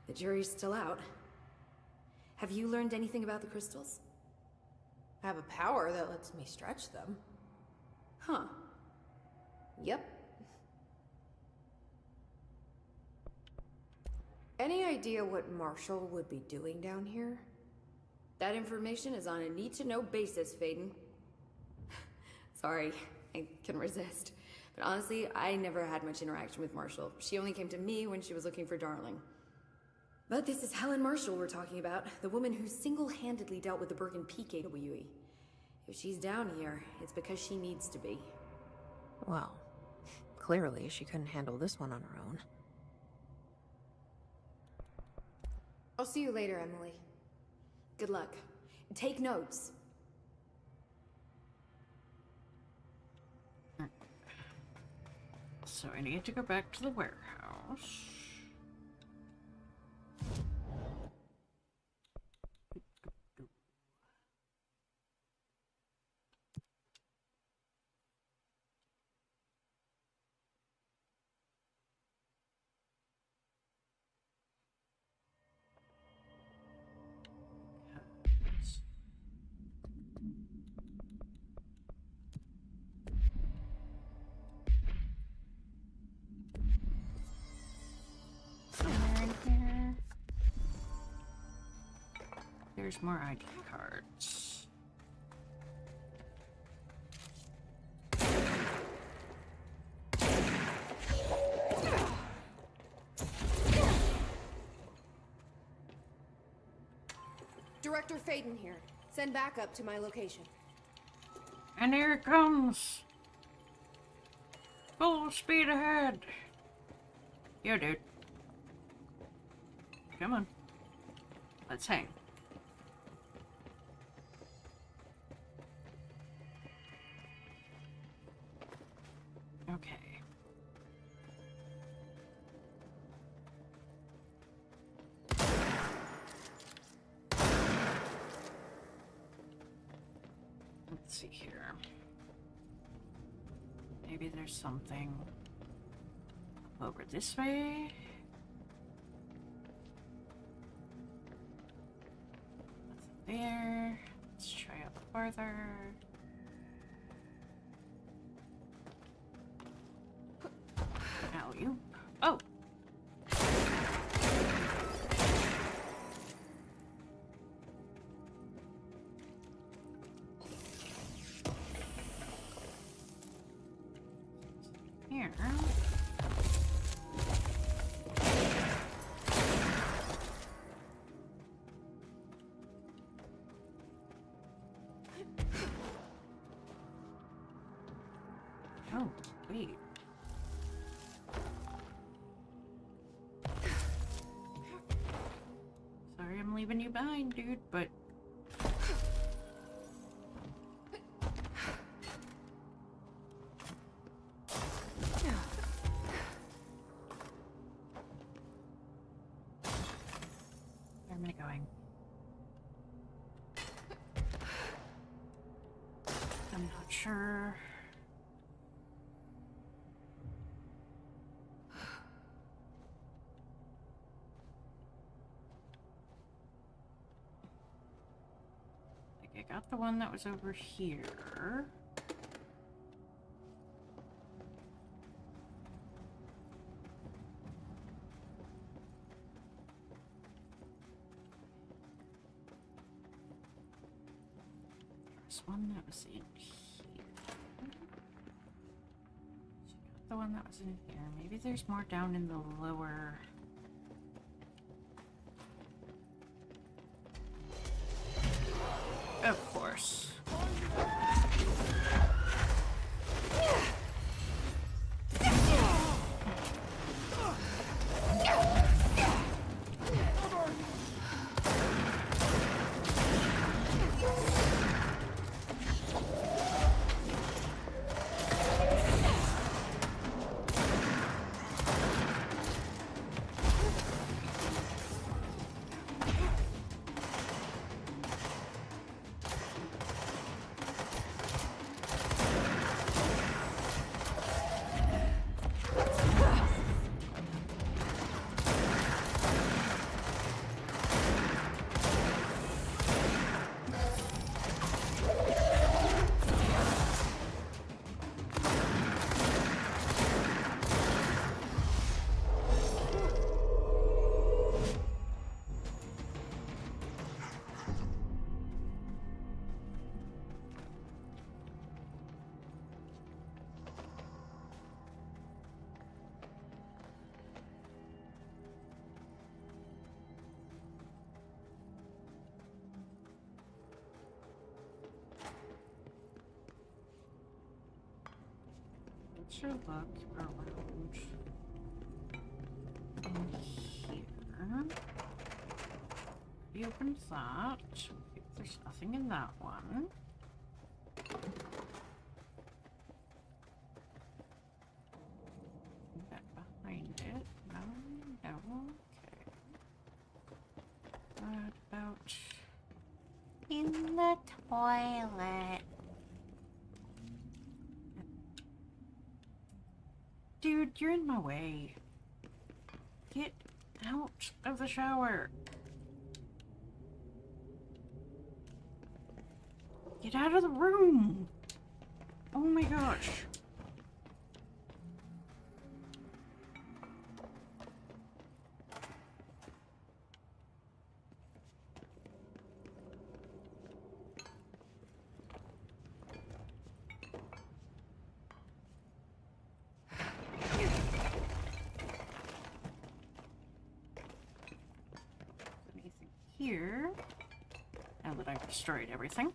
The jury's still out. Have you learned anything about the crystals?
I have a power that lets me stretch them.
Huh.
Yep. Any idea what Marshall would be doing down here?
That information is on a need-to-know basis, Faden. Sorry, I couldn't resist. But honestly, I never had much interaction with Marshall. She only came to me when she was looking for Darling. But this is Helen Marshall we're talking about, the woman who single-handedly dealt with the Bergen Peak AWE. If she's down here, it's because she needs to be.
Well, clearly she couldn't handle this one on her own. I'll see you later, Emily.
Good luck. Take notes.
So I need to go back to the warehouse. There's more ID cards.
Director Faden here. Send backup to my location.
And here it comes. Full speed ahead. Yo, dude. Come on. Let's hang. Okay. Let's see here. Maybe there's something over this way. Nothing there. Let's try up farther. Alley-oop. Oh! Here. Oh, wait. Sorry I'm leaving you behind, dude, but... Where am I going? I'm not sure. I got the one that was over here. There's one that was in here. So I got the one that was in here. Maybe there's more down in the lower... Of course. Should look around in here. We opened that. There's nothing in that one. That behind it. No, no, okay. What about in the toilet? Dude, you're in my way. Get out of the shower. Get out of the room. Oh my gosh. Here, now that I've destroyed everything.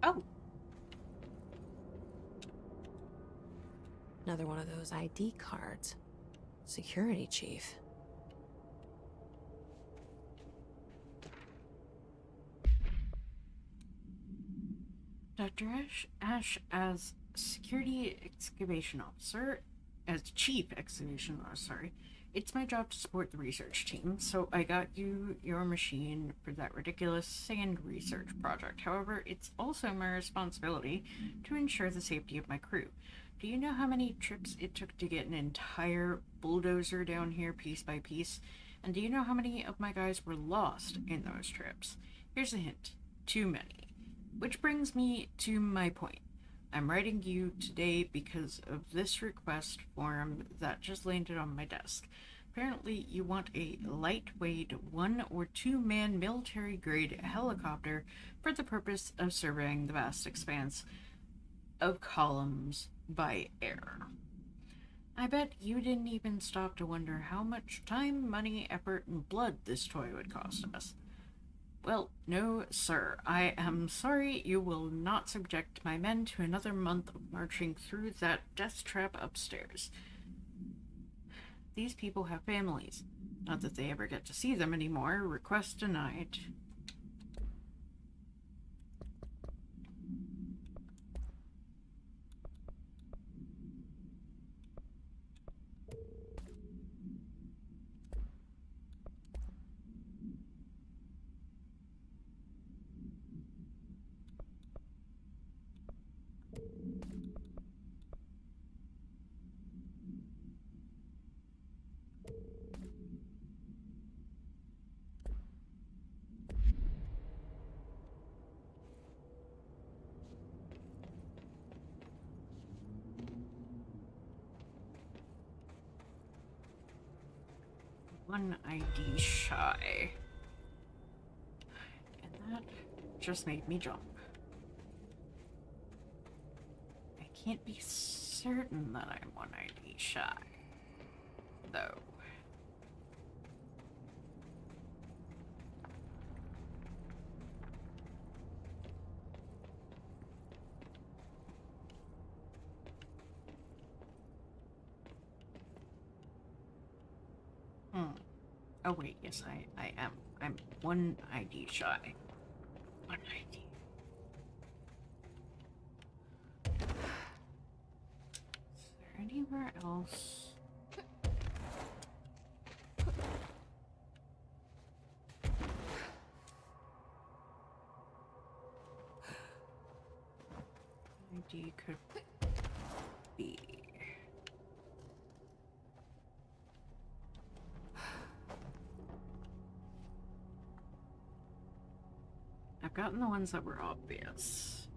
Oh.
Another one of those ID cards. Security chief.
Dr. Ash as security excavation officer, as chief excavation officer, sorry. It's my job to support the research team, so I got you your machine for that ridiculous sand research project. However, it's also my responsibility to ensure the safety of my crew. Do you know how many trips it took to get an entire bulldozer down here piece by piece? And do you know how many of my guys were lost in those trips? Here's a hint. Too many. Which brings me to my point. I'm writing you today because of this request form that just landed on my desk. Apparently, you want a lightweight 1 or 2 man military grade helicopter for the purpose of surveying the vast expanse of columns by air. I bet you didn't even stop to wonder how much time, money, effort, and blood this toy would cost us. Well, no, sir. I am sorry you will not subject my men to another month of marching through that death trap upstairs. These people have families. Not that they ever get to see them anymore. Request denied. One ID shy. And that just made me jump. I can't be certain that I'm one ID shy, though. Oh wait, yes, I am. I'm one ID shy. One ID. Is there anywhere else? ID could be. I've gotten the ones that were obvious.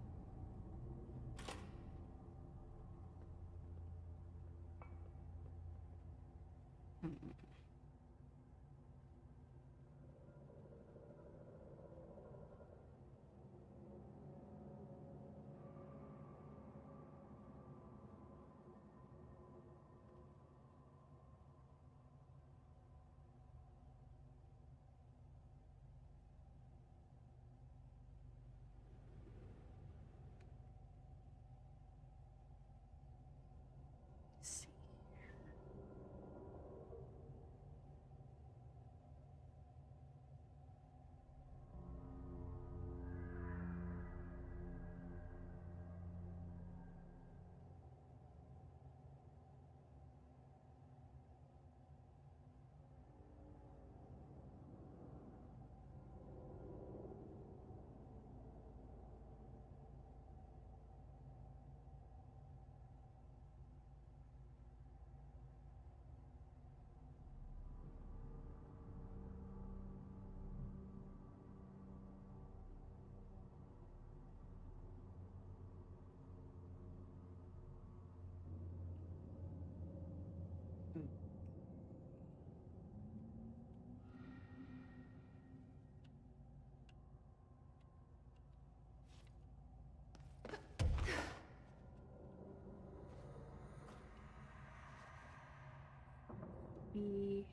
Be...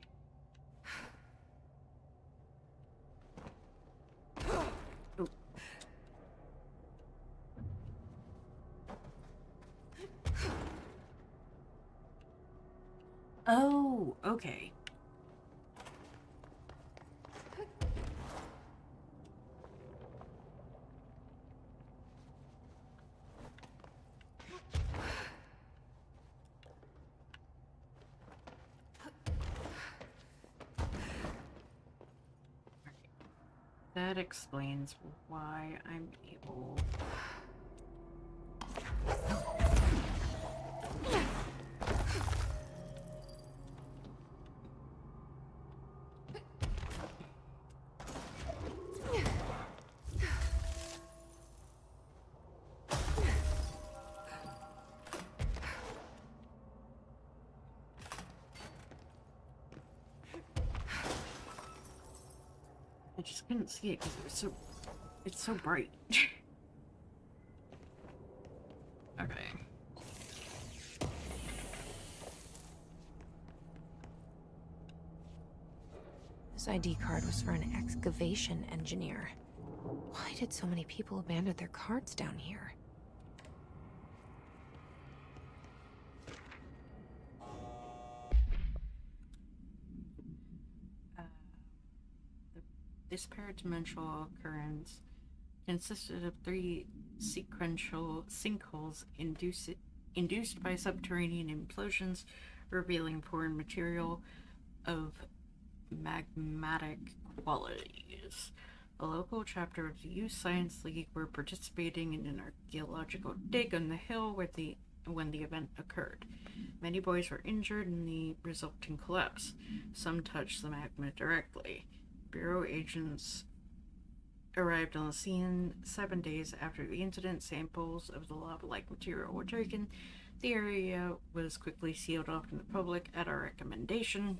Oh. Oh, okay. That explains why I'm able... I just couldn't see it because it's so bright. Okay.
This ID card was for an excavation engineer. Why did so many people abandon their cards down here?
This paradimensional occurrence consisted of 3 sequential sinkholes induced by subterranean implosions, revealing foreign material of magmatic qualities. A local chapter of the Youth Science League were participating in an archaeological dig on the hill when the event occurred. Many boys were injured in the resulting collapse. Some touched the magma directly. Bureau agents arrived on the scene 7 days after the incident. Samples of the lava-like material were taken. The area was quickly sealed off from the public at our recommendation.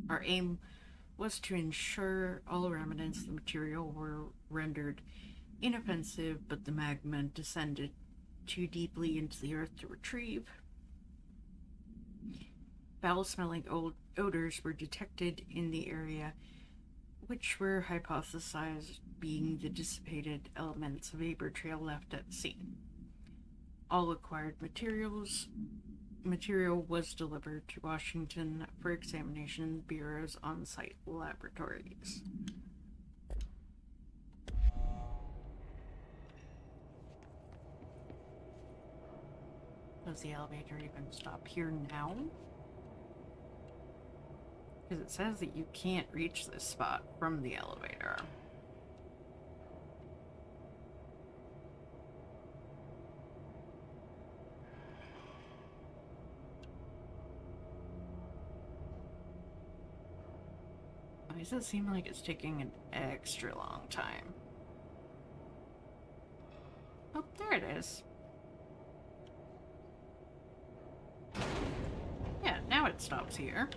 Our aim was to ensure all remnants of the material were rendered inoffensive, but the magma descended too deeply into the earth to retrieve. Foul-smelling odors were detected in the area, which were hypothesized being the dissipated elements of vapor trail left at the scene. All acquired material was delivered to Washington for examination in the Bureau's on-site laboratories. Does the elevator even stop here now? Because it says that you can't reach this spot from the elevator. Why does it seem like it's taking an extra long time? Oh, there it is. Yeah, now it stops here.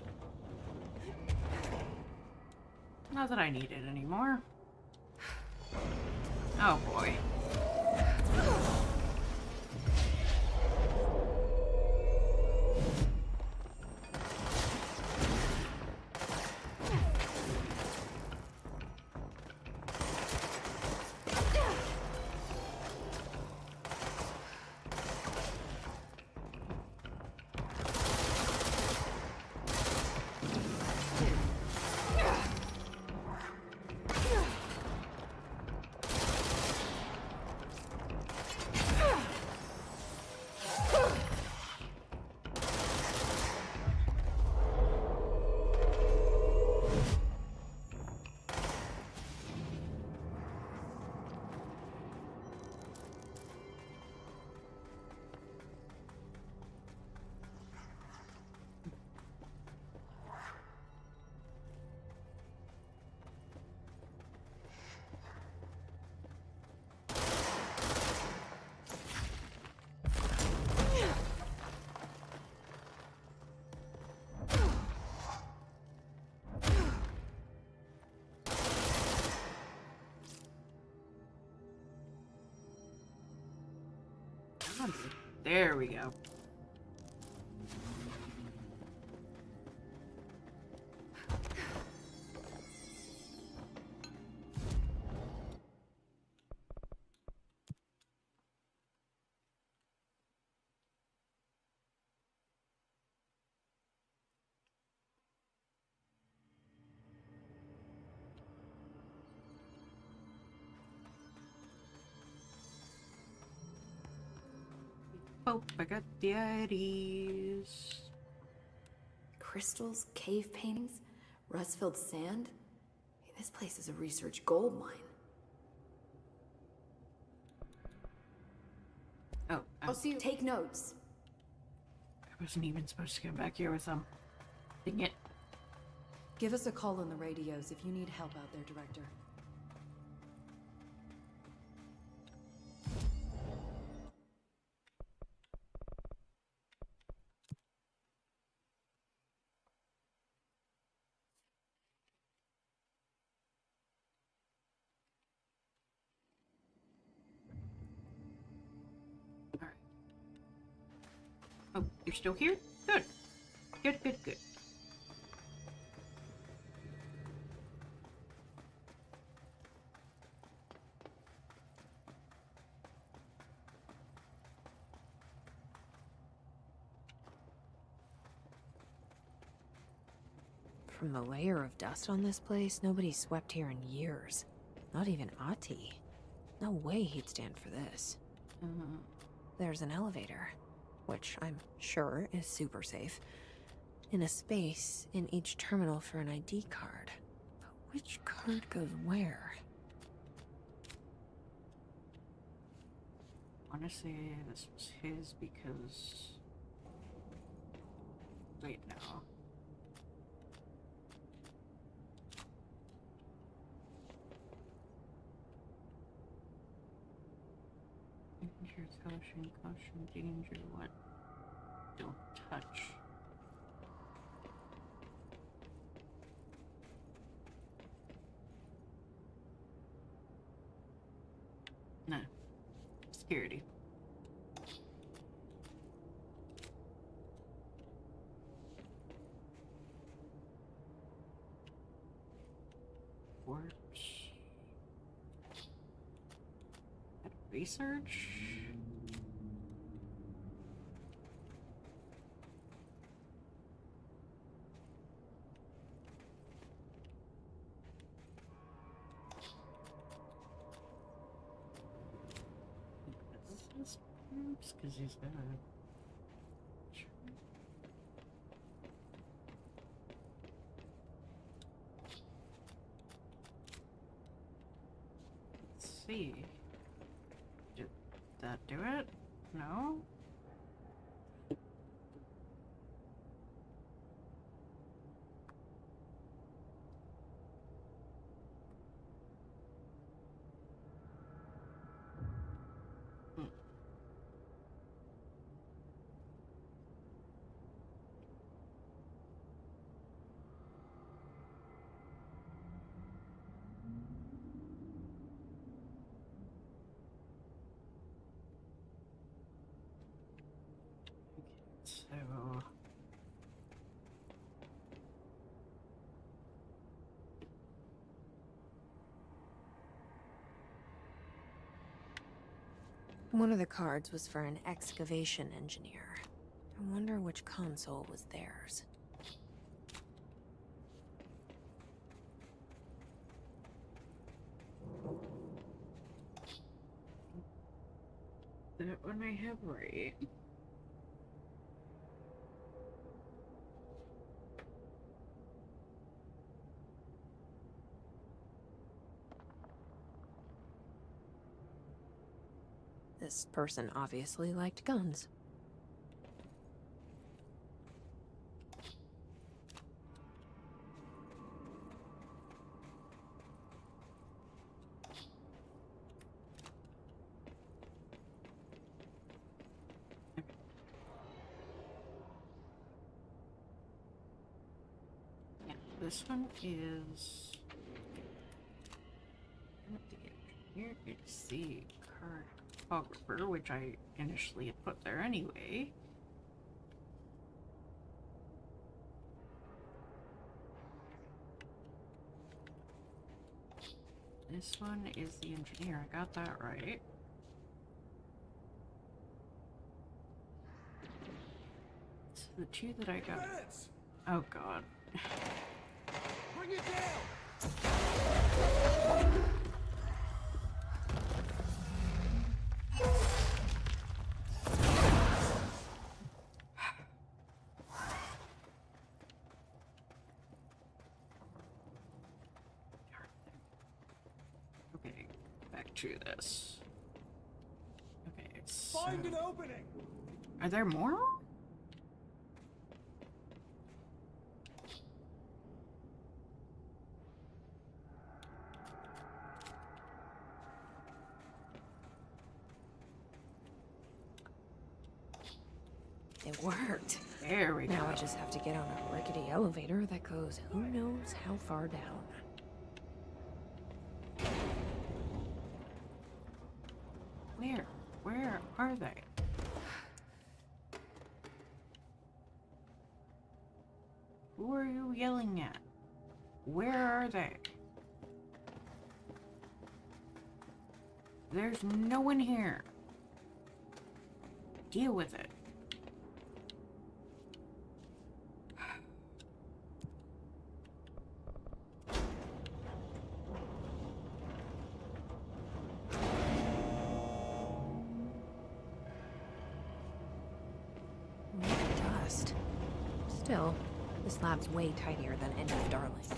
Not that I need it anymore. Oh boy. There we go. Oh, I got the IDs.
Crystals, cave paintings, rust-filled sand. Hey, this place is a research gold mine.
Oh,
I'll see you. Take notes.
I wasn't even supposed to come back here with them. Dang it.
Give us a call on the radios if you need help out there, Director.
Oh, you're still here? Good. Good, good, good.
from the layer of dust on this place, nobody's swept here in years. Not even Ati. No way he'd stand for this. There's an elevator, which I'm sure is super safe, in a space in each terminal for an ID card. But which card goes where?
Honestly, this was his because... Wait, no. Danger, caution, danger, what? Don't touch. No. Security. Works. Research? Because he's got a... Let's see. Did that do it? No? So...
One of the cards was for an excavation engineer. I wonder which console was theirs.
That one I have right.
This person obviously liked guns.
Yeah, this one is... Here is the cartographer, which I initially had put there anyway. This one is the engineer. I got that right. So the two that I got... Oh god.
Bring it down!
Okay, back to this. Okay, so...
Find an opening!
Are there more?
It worked.
There we go.
Now I just have to get on a rickety elevator that goes who knows how far down.
Where are they? Who are you yelling at? Where are they? There's no one here. Deal with it.
fast. Still, this lab's way tidier than any of Darling's.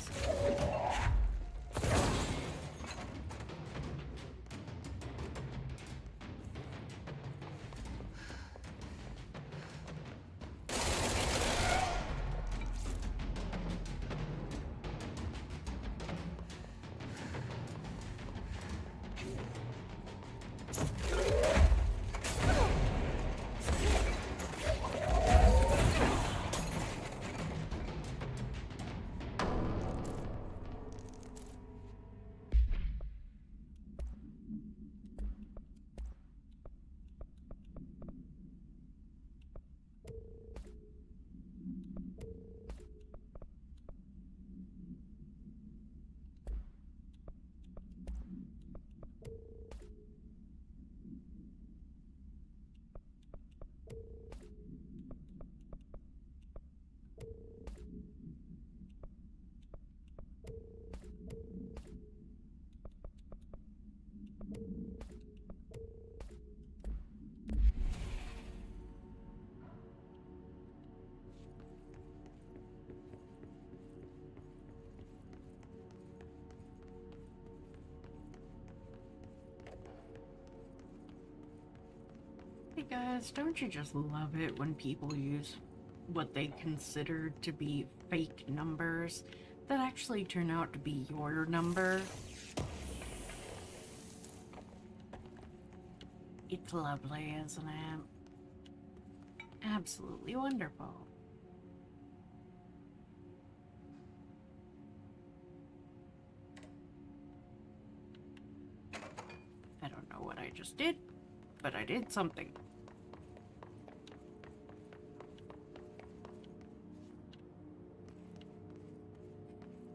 Hey guys, don't you just love it when people use what they consider to be fake numbers that actually turn out to be your number? It's lovely, isn't it? Absolutely wonderful. I don't know what I just did, but I did something.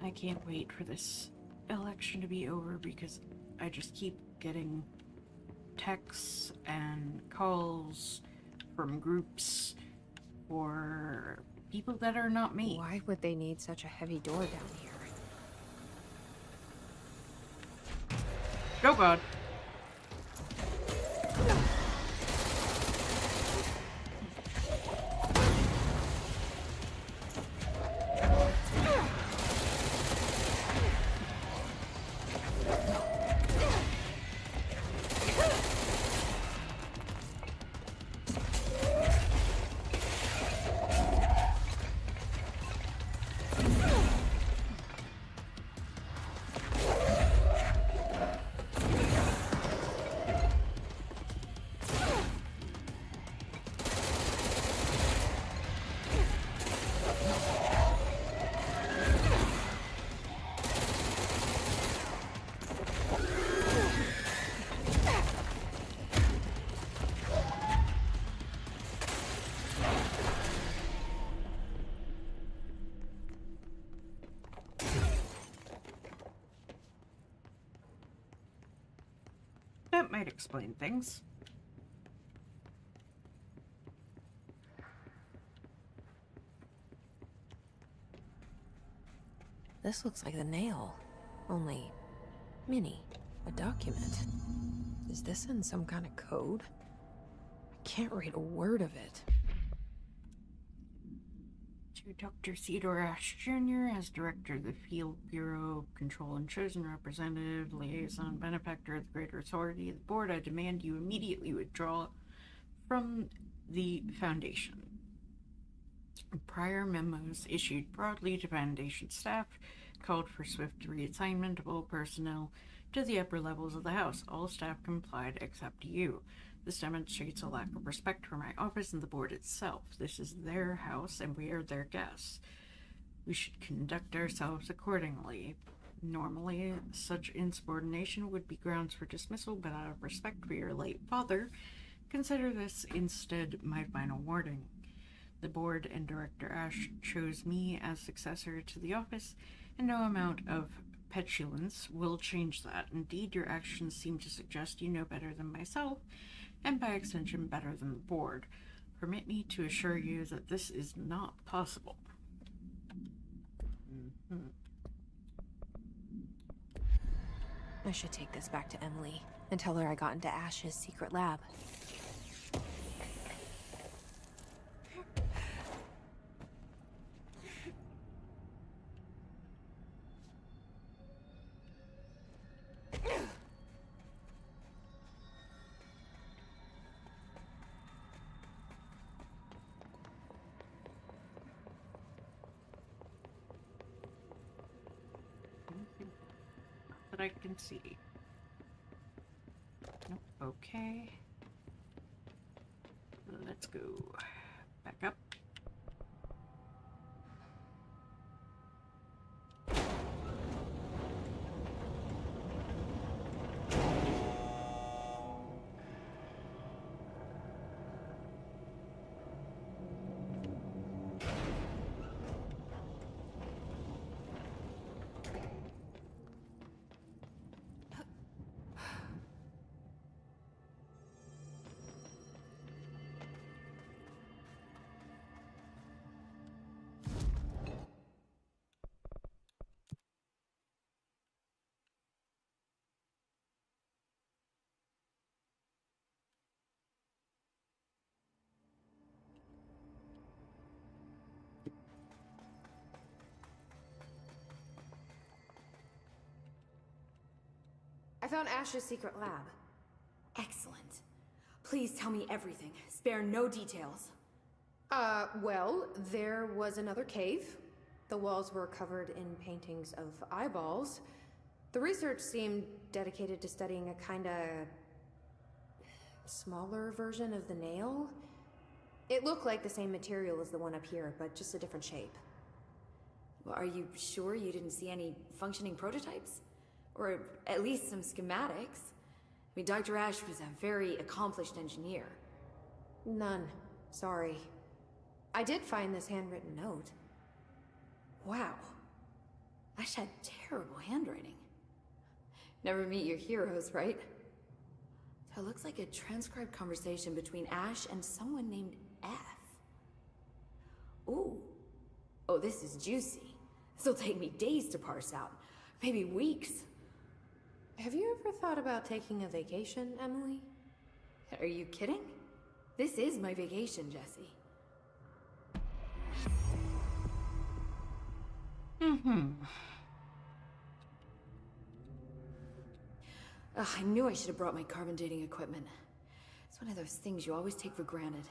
I can't wait for this election to be over because I just keep getting texts and calls from groups for people that are not me.
Why would they need such a heavy door down here?
Oh god. That might explain things.
This looks like the nail, only mini, a document. Is this in some kind of code? I can't read a word of it.
To Dr. Theodore Ash Jr. as Director of the Field Bureau, Control and Chosen Representative, Liaison Benefactor of the Greater Authority of the Board, I demand you immediately withdraw from the Foundation. Prior memos issued broadly to Foundation staff called for swift reassignment of all personnel to the upper levels of the House. All staff complied except you. This demonstrates a lack of respect for my office and the board itself. This is their house and we are their guests. We should conduct ourselves accordingly. Normally, such insubordination would be grounds for dismissal, but out of respect for your late father, consider this instead my final warning. The board and Director Ash chose me as successor to the office, and no amount of petulance will change that. Indeed, your actions seem to suggest you know better than myself, and by extension better than the board. Permit me to assure you that this is not possible.
I should take this back to Emily and tell her I got into Ash's secret lab.
that I can see. Nope. Okay. Let's go back up.
I found Ash's secret lab.
Excellent. Please tell me everything. Spare no details.
Well, there was another cave. The walls were covered in paintings of eyeballs. The research seemed dedicated to studying a kinda smaller version of the nail. It looked like the same material as the one up here, but just a different shape.
Well, are you sure you didn't see any functioning prototypes? Or at least some schematics? I mean, Dr. Ash was a very accomplished engineer.
None. Sorry. I did find this handwritten note.
Wow. Ash had terrible handwriting. Never meet your heroes, right? So it looks like a transcribed conversation between Ash and someone named F. Ooh. Oh, this is juicy. This'll take me days to parse out. Maybe weeks.
Have you ever thought about taking a vacation, Emily?
Are you kidding? This is my vacation, Jesse. Ugh, I knew I should have brought my carbon dating equipment. It's one of those things you always take for granted.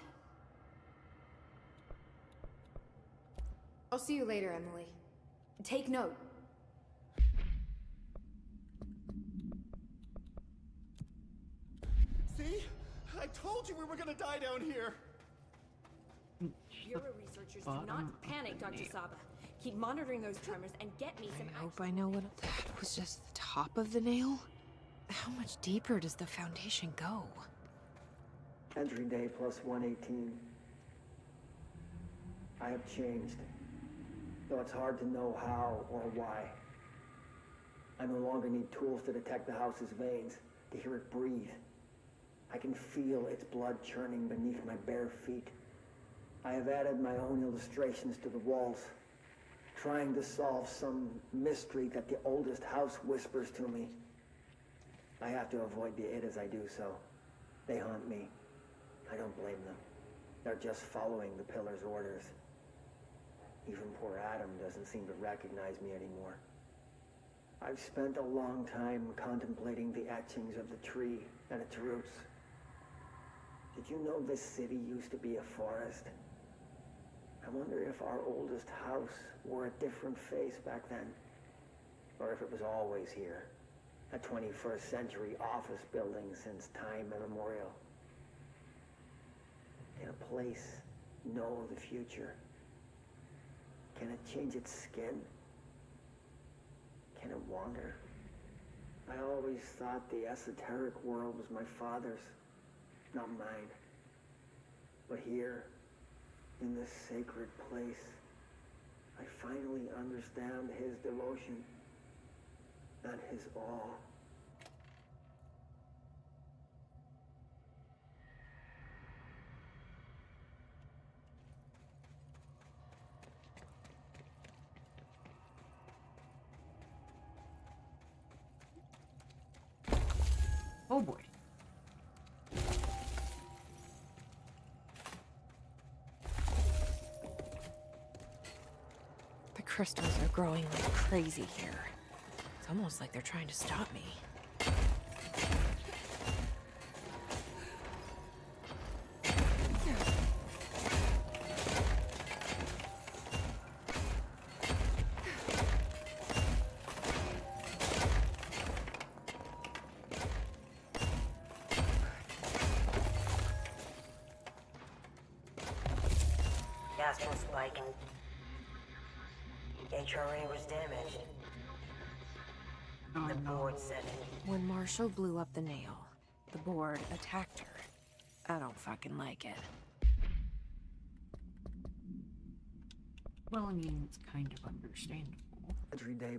I'll see you later, Emily.
Take note.
See? I told you we were gonna die down here!
Bureau researchers do not panic, Dr. Saba. Keep monitoring those tremors and get me some...
I hope I know what... That was just the top of the nail? How much deeper does the foundation go?
Entry day plus 118. I have changed, though it's hard to know how or why. I no longer need tools to detect the house's veins, to hear it breathe. I can feel its blood churning beneath my bare feet. I have added my own illustrations to the walls, trying to solve some mystery that the oldest house whispers to me. I have to avoid the it as I do so. They haunt me. I don't blame them. They're just following the pillar's orders. Even poor Adam doesn't seem to recognize me anymore. I've spent a long time contemplating the etchings of the tree and its roots. Did you know this city used to be a forest? I wonder if our oldest house wore a different face back then. Or if it was always here. A 21st century office building since time immemorial. Can a place know the future? Can it change its skin? Can it wander? I always thought the esoteric world was my father's, not mine. But here, in this sacred place, I finally understand his devotion and his awe.
Oh boy.
The crystals are growing like crazy here. It's almost like they're trying to stop me.
astral spike. HRA was damaged. The board said it.
When Marshall blew up the nail, the board attacked her. I don't fucking like it.
Well, I mean, it's kind of understandable.
Every day.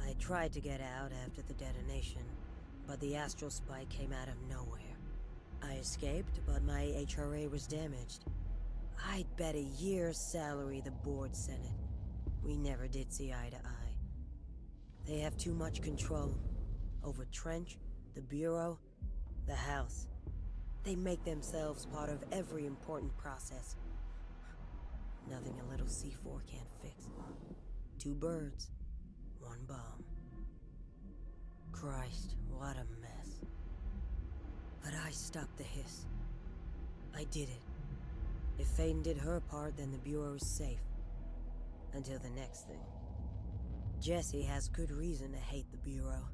I tried to get out after the detonation, but the astral spike came out of nowhere. I escaped, but my HRA was damaged. I'd bet a year's salary the board sent it. We never did see eye to eye. They have too much control over Trench, the Bureau, the House. They make themselves part of every important process. Nothing a little C4 can't fix. 2 birds, 1 bomb. Christ, what a mess. But I stopped the hiss. I did it. If Faden did her part, then the Bureau's safe. Until the next thing. Jessie has good reason to hate the Bureau.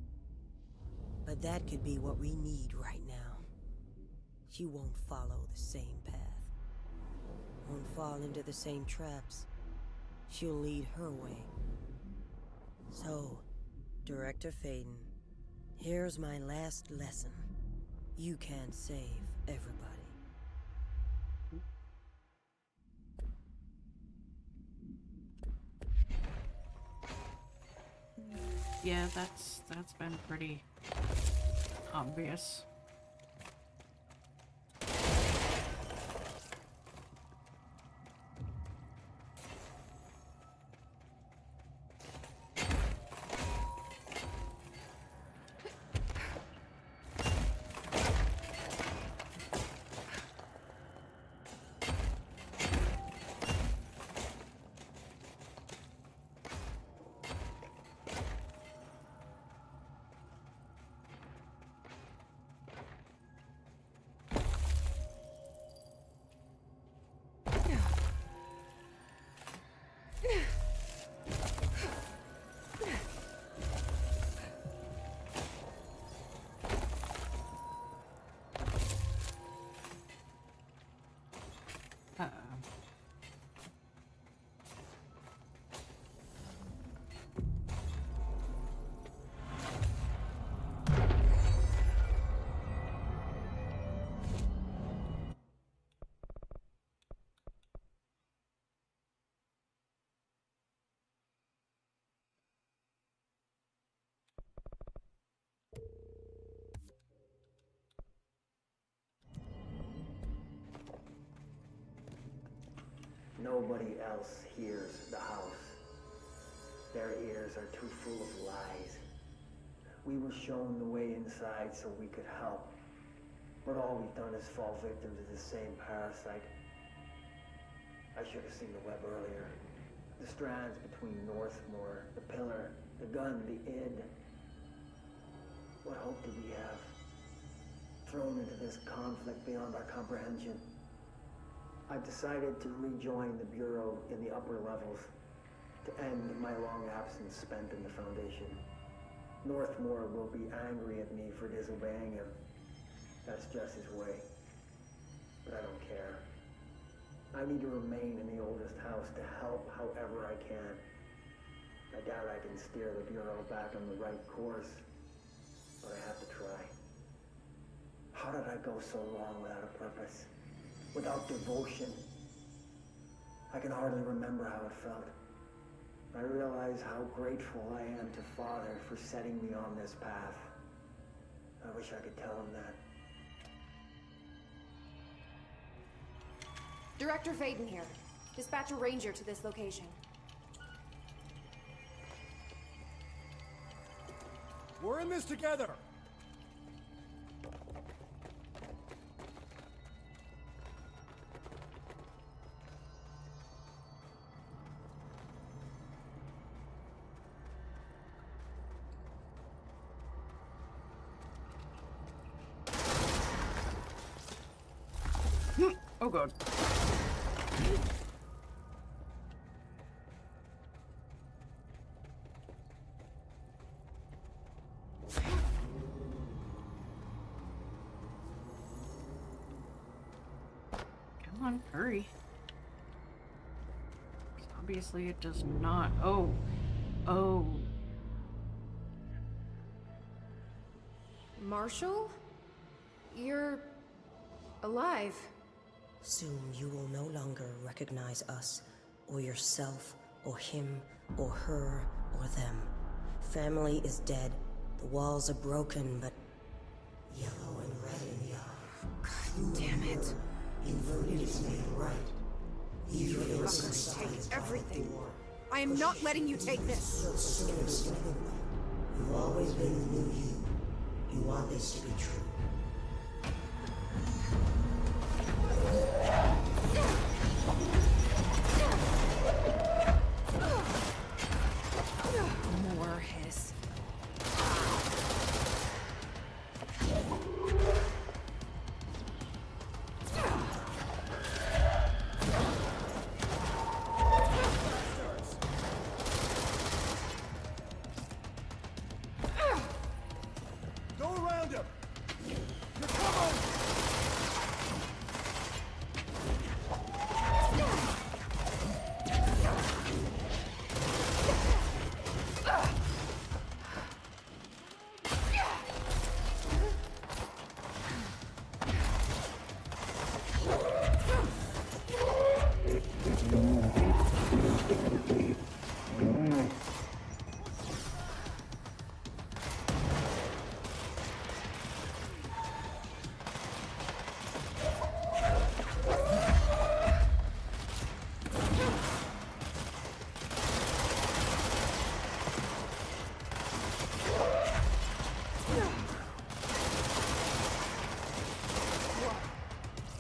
But that could be what we need right now. She won't follow the same path. Won't fall into the same traps. She'll lead her way. So, Director Faden, here's my last lesson. You can't save everybody.
Yeah, that's been pretty obvious.
Nobody else hears the house. Their ears are too full of lies. We were shown the way inside so we could help. But all we've done is fall victim to the same parasite. I should have seen the web earlier. The strands between Northmore, the pillar, the gun, the id. What hope did we have? Thrown into this conflict beyond our comprehension. I've decided to rejoin the Bureau in the upper levels, to end my long absence spent in the Foundation. Northmore will be angry at me for disobeying him. That's just his way. But I don't care. I need to remain in the oldest house to help however I can. I doubt I can steer the Bureau back on the right course, but I have to try. How did I go so long without a purpose? Without devotion? I can hardly remember how it felt. I realize how grateful I am to Father for setting me on this path. I wish I could tell him that.
Director Faden here. Dispatch a ranger to this location.
We're in this together!
Oh god. Come on, hurry. Obviously it does not. Oh. Oh.
Marshall? You're alive.
Soon you will no longer recognize us, or yourself, or him, or her, or them. Family is dead. The walls are broken, but yellow and red in the eye.
God damn it.
Inverted is made right. Leave your innocence
Take everything. I am not letting you take this.
You've always been the new you. You want this to be true.
More hiss.
Go around him! You're covered!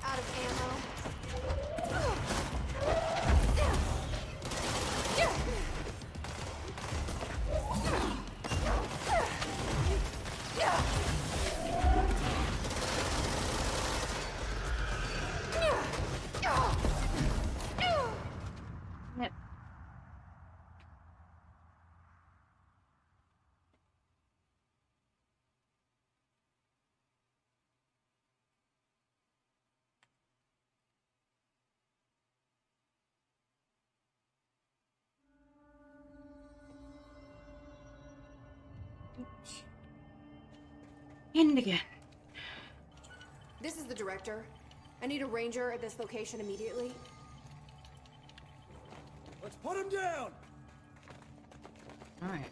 Out of ammo.
Yep. And again.
This is the director. I need a ranger at this location immediately.
Let's put him down!
Alright.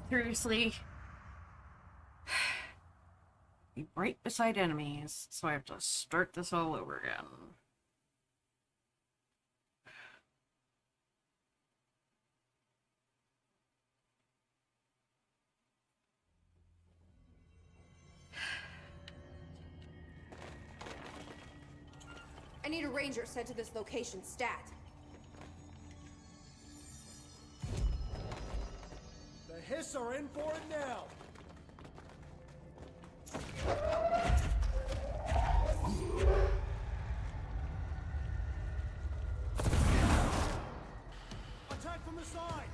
Seriously. Be right beside enemies, so I have to start this all over again.
need a ranger sent to this location, stat.
The Hiss are in for it now. Attack from the side.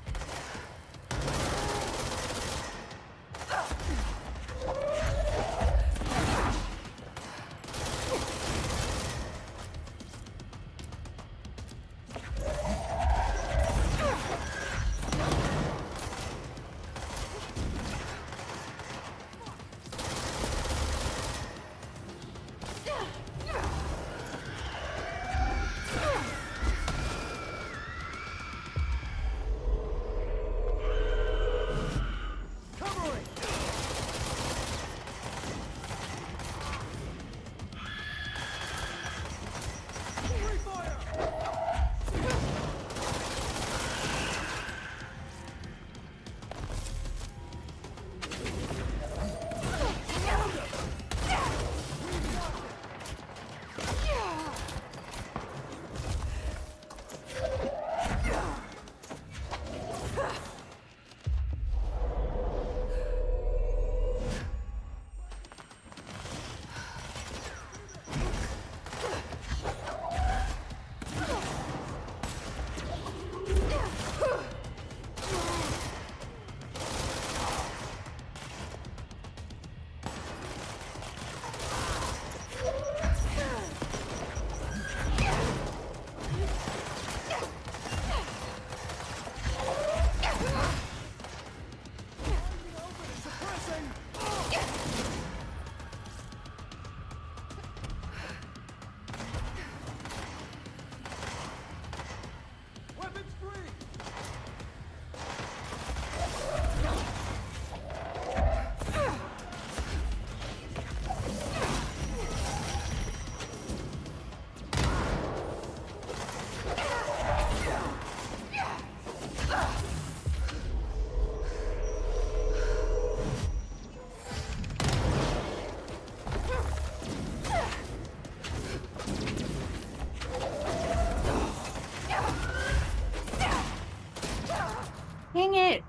Dang it!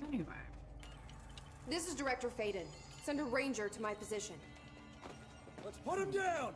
Anyway.
This is Director Faden. Send a ranger to my position.
Let's put him down!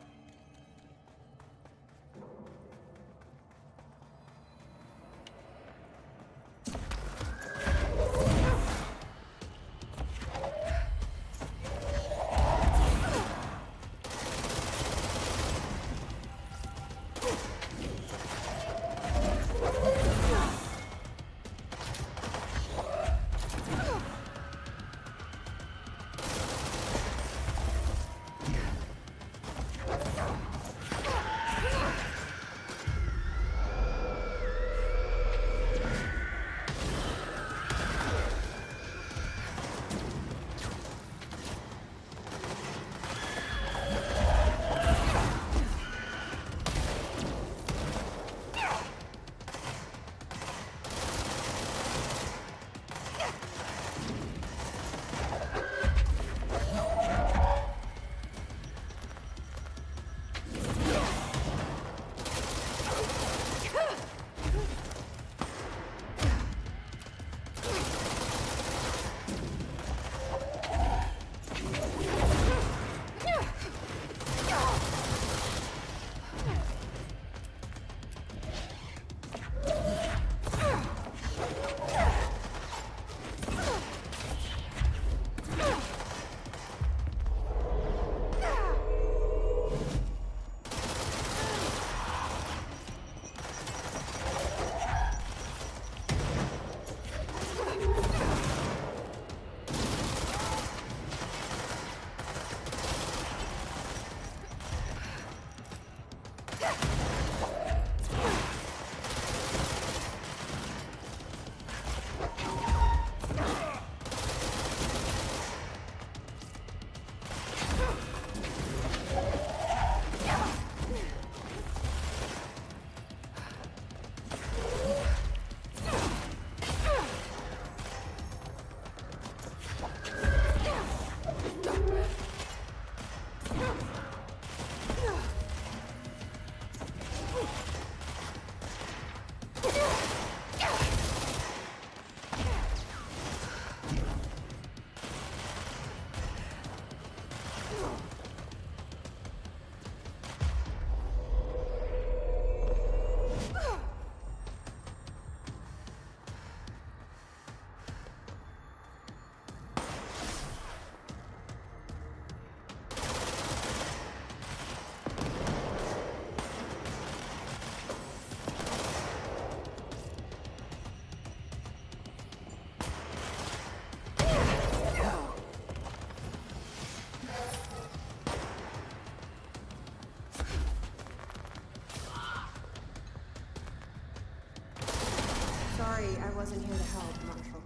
wasn't here to help, Marshall.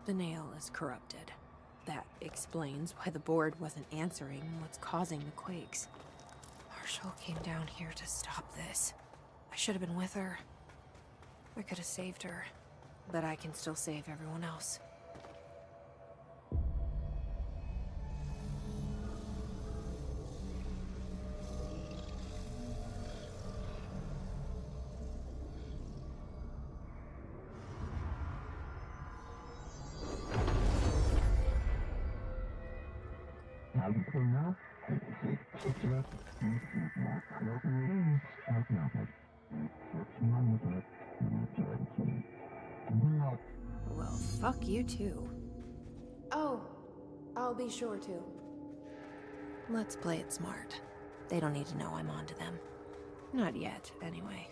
The nail is corrupted. That explains why the board wasn't answering what's causing the quakes. Marshall came down here to stop this. I should have been with her. I could have saved her. But I can still save everyone else. Well, fuck you too.
Oh, I'll be sure to.
Let's play it smart. They don't need to know I'm onto them. Not yet, anyway.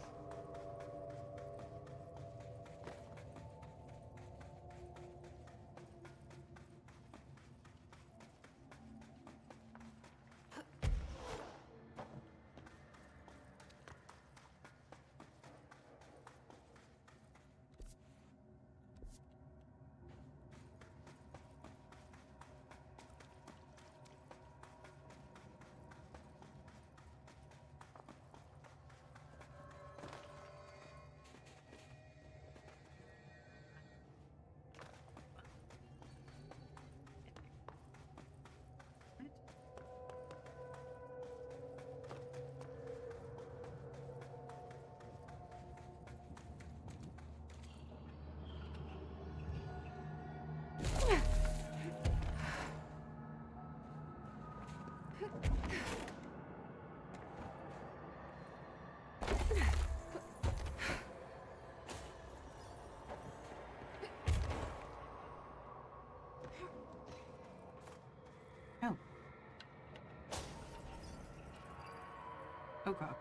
Oh god.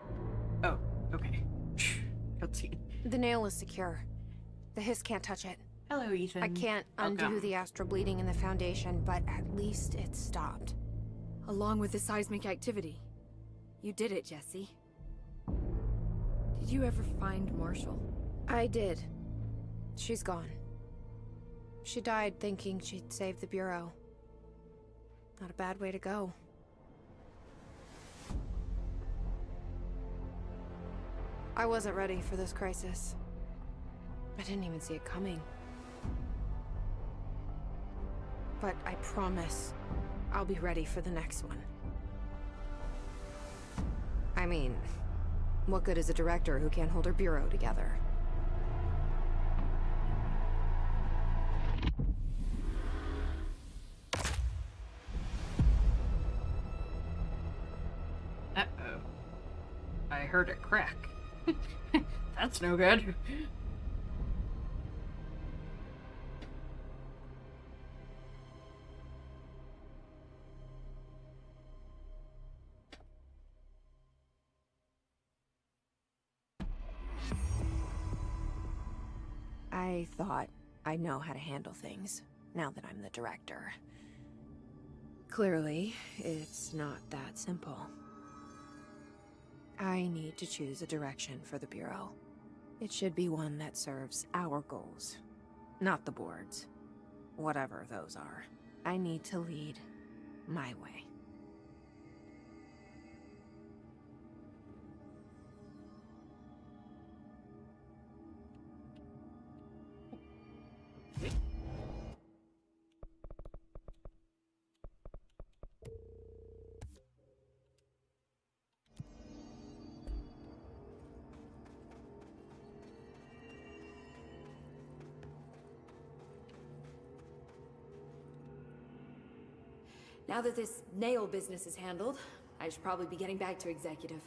Oh, okay. Cutscene.
The nail is secure. The hiss can't touch it.
Hello, Ethan.
I can't undo the astral bleeding in the Foundation, but at least it stopped.
Along with the seismic activity. You did it, Jesse. Did you ever find Marshall?
I did. She's gone. She died thinking she'd save the Bureau. Not a bad way to go. I wasn't ready for this crisis. I didn't even see it coming. But I promise, I'll be ready for the next one. I mean, what good is a director who can't hold her bureau together?
Uh-oh. I heard it crack. That's no good.
I thought I know how to handle things, now that I'm the director. Clearly, it's not that simple. I need to choose a direction for the Bureau. It should be one that serves our goals, not the board's. Whatever those are. I need to lead my way.
Now that this nail business is handled, I should probably be getting back to executive.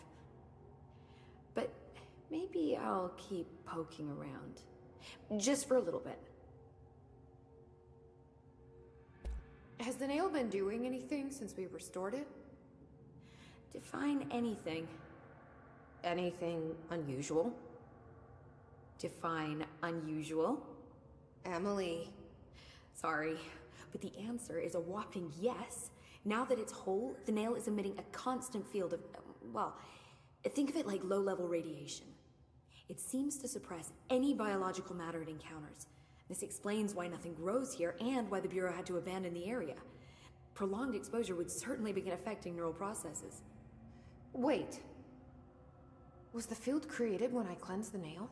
But maybe I'll keep poking around. Just for a little bit.
Has the nail been doing anything since we restored it?
Define anything.
Anything unusual?
Define unusual.
Emily.
Sorry, but the answer is a whopping yes. Now that it's whole, the nail is emitting a constant field of, well, think of it like low-level radiation. It seems to suppress any biological matter it encounters. This explains why nothing grows here and why the Bureau had to abandon the area. Prolonged exposure would certainly begin affecting neural processes.
Wait. Was the field created when I cleansed the nail?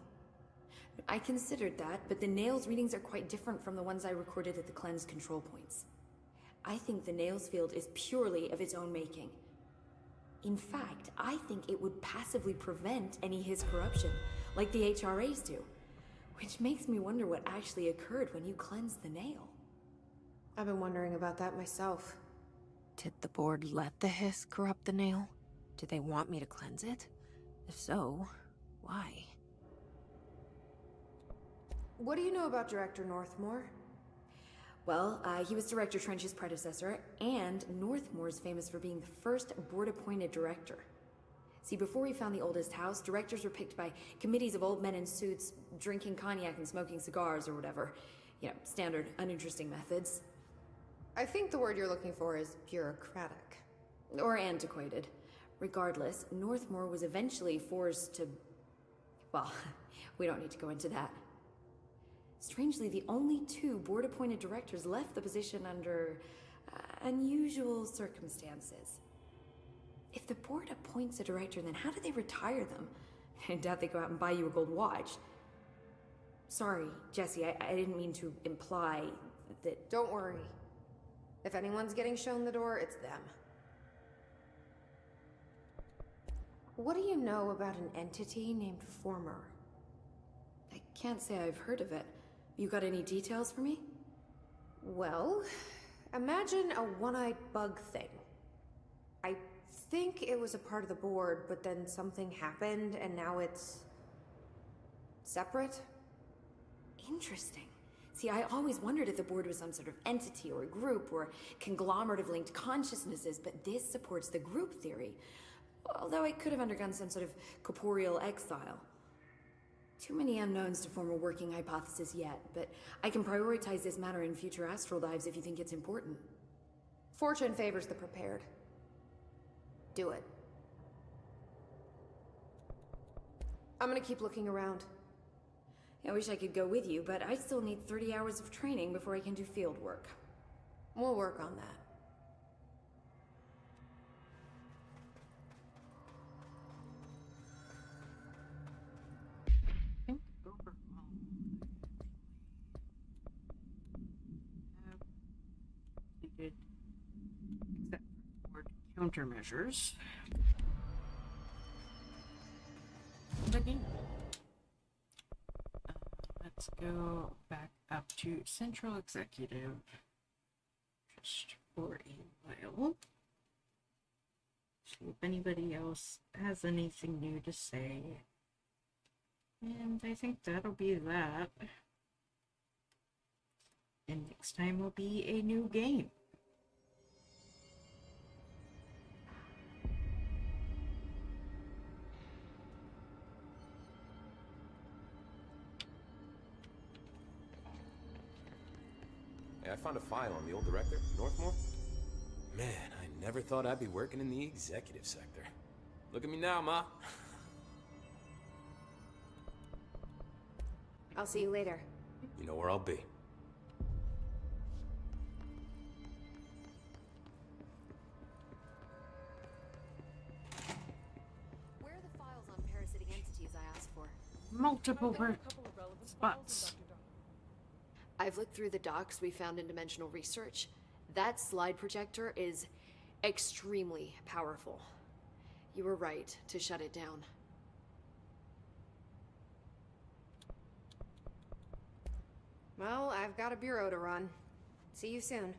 I considered that, but the nail's readings are quite different from the ones I recorded at the cleanse control points. I think the nail's field is purely of its own making. In fact, I think it would passively prevent any His corruption, like the HRAs do. Which makes me wonder what actually occurred when you cleansed the nail.
I've been wondering about that myself. Did the board let the Hiss corrupt the nail? Did they want me to cleanse it? If so, why? What do you know about Director Northmore?
Well, he was Director Trench's predecessor, and Northmore's famous for being the first board-appointed director. See, before we found the oldest house, directors were picked by committees of old men in suits, drinking cognac and smoking cigars or whatever. You know, standard, uninteresting methods.
I think the word you're looking for is bureaucratic.
Or antiquated. Regardless, Northmore was eventually forced to... Well, we don't need to go into that. Strangely, the only 2 board-appointed directors left the position under unusual circumstances. If the board appoints a director, then how do they retire them? I doubt they go out and buy you a gold watch. Sorry, Jesse, I didn't mean to imply that...
Don't worry. If anyone's getting shown the door, it's them. What do you know about an entity named Former?
I can't say I've heard of it. You got any details for me?
Well, imagine a one-eyed bug thing. I think it was a part of the board, but then something happened and now it's... separate?
Interesting. See, I always wondered if the board was some sort of entity or a group or conglomerate of linked consciousnesses, but this supports the group theory. Although it could have undergone some sort of corporeal exile. Too many unknowns to form a working hypothesis yet, but I can prioritize this matter in future astral dives if you think it's important.
Fortune favors the prepared. Do it. I'm gonna keep looking around.
I wish I could go with you, but I still need 30 hours of training before I can do field work.
We'll work on that.
Except for countermeasures. Again. Let's go back up to Central Executive just for a while. See if anybody else has anything new to say. And I think that'll be that. And next time will be a new game.
Hey, I found a file on the old director, Northmore. Man, I never thought I'd be working in the executive sector. Look at me now, Ma.
I'll see you later.
You know where I'll be.
Where are the files on parasitic entities I asked for?
Multiple spots.
I've looked through the docs we found in Dimensional Research. That slide projector is extremely powerful. You were right to shut it down.
Well, I've got a bureau to run. See you soon.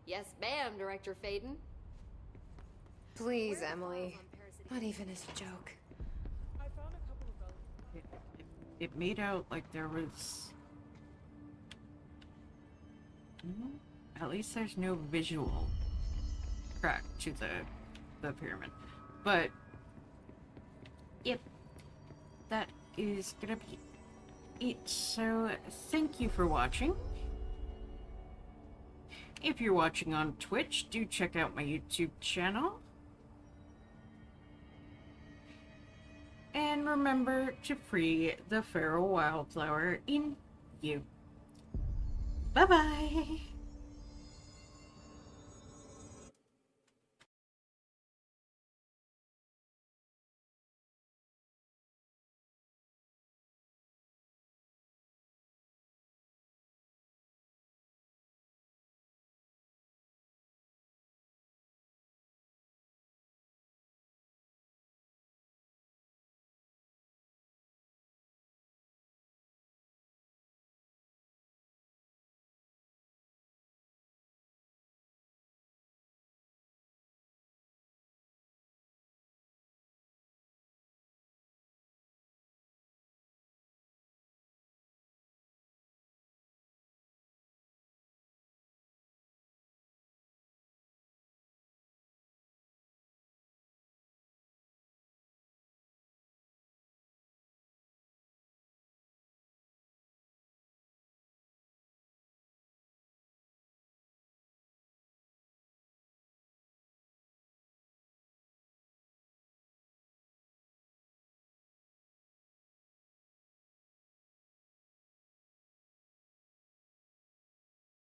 Yes, ma'am, Director Faden.
Please, Emily. Not even as a joke.
It made out like there was... At least there's no visual crack to the pyramid. But, yep, that is gonna be it. So, thank you for watching. If you're watching on Twitch, do check out my YouTube channel. And And remember to free the feral wildflower in you. Bye-bye.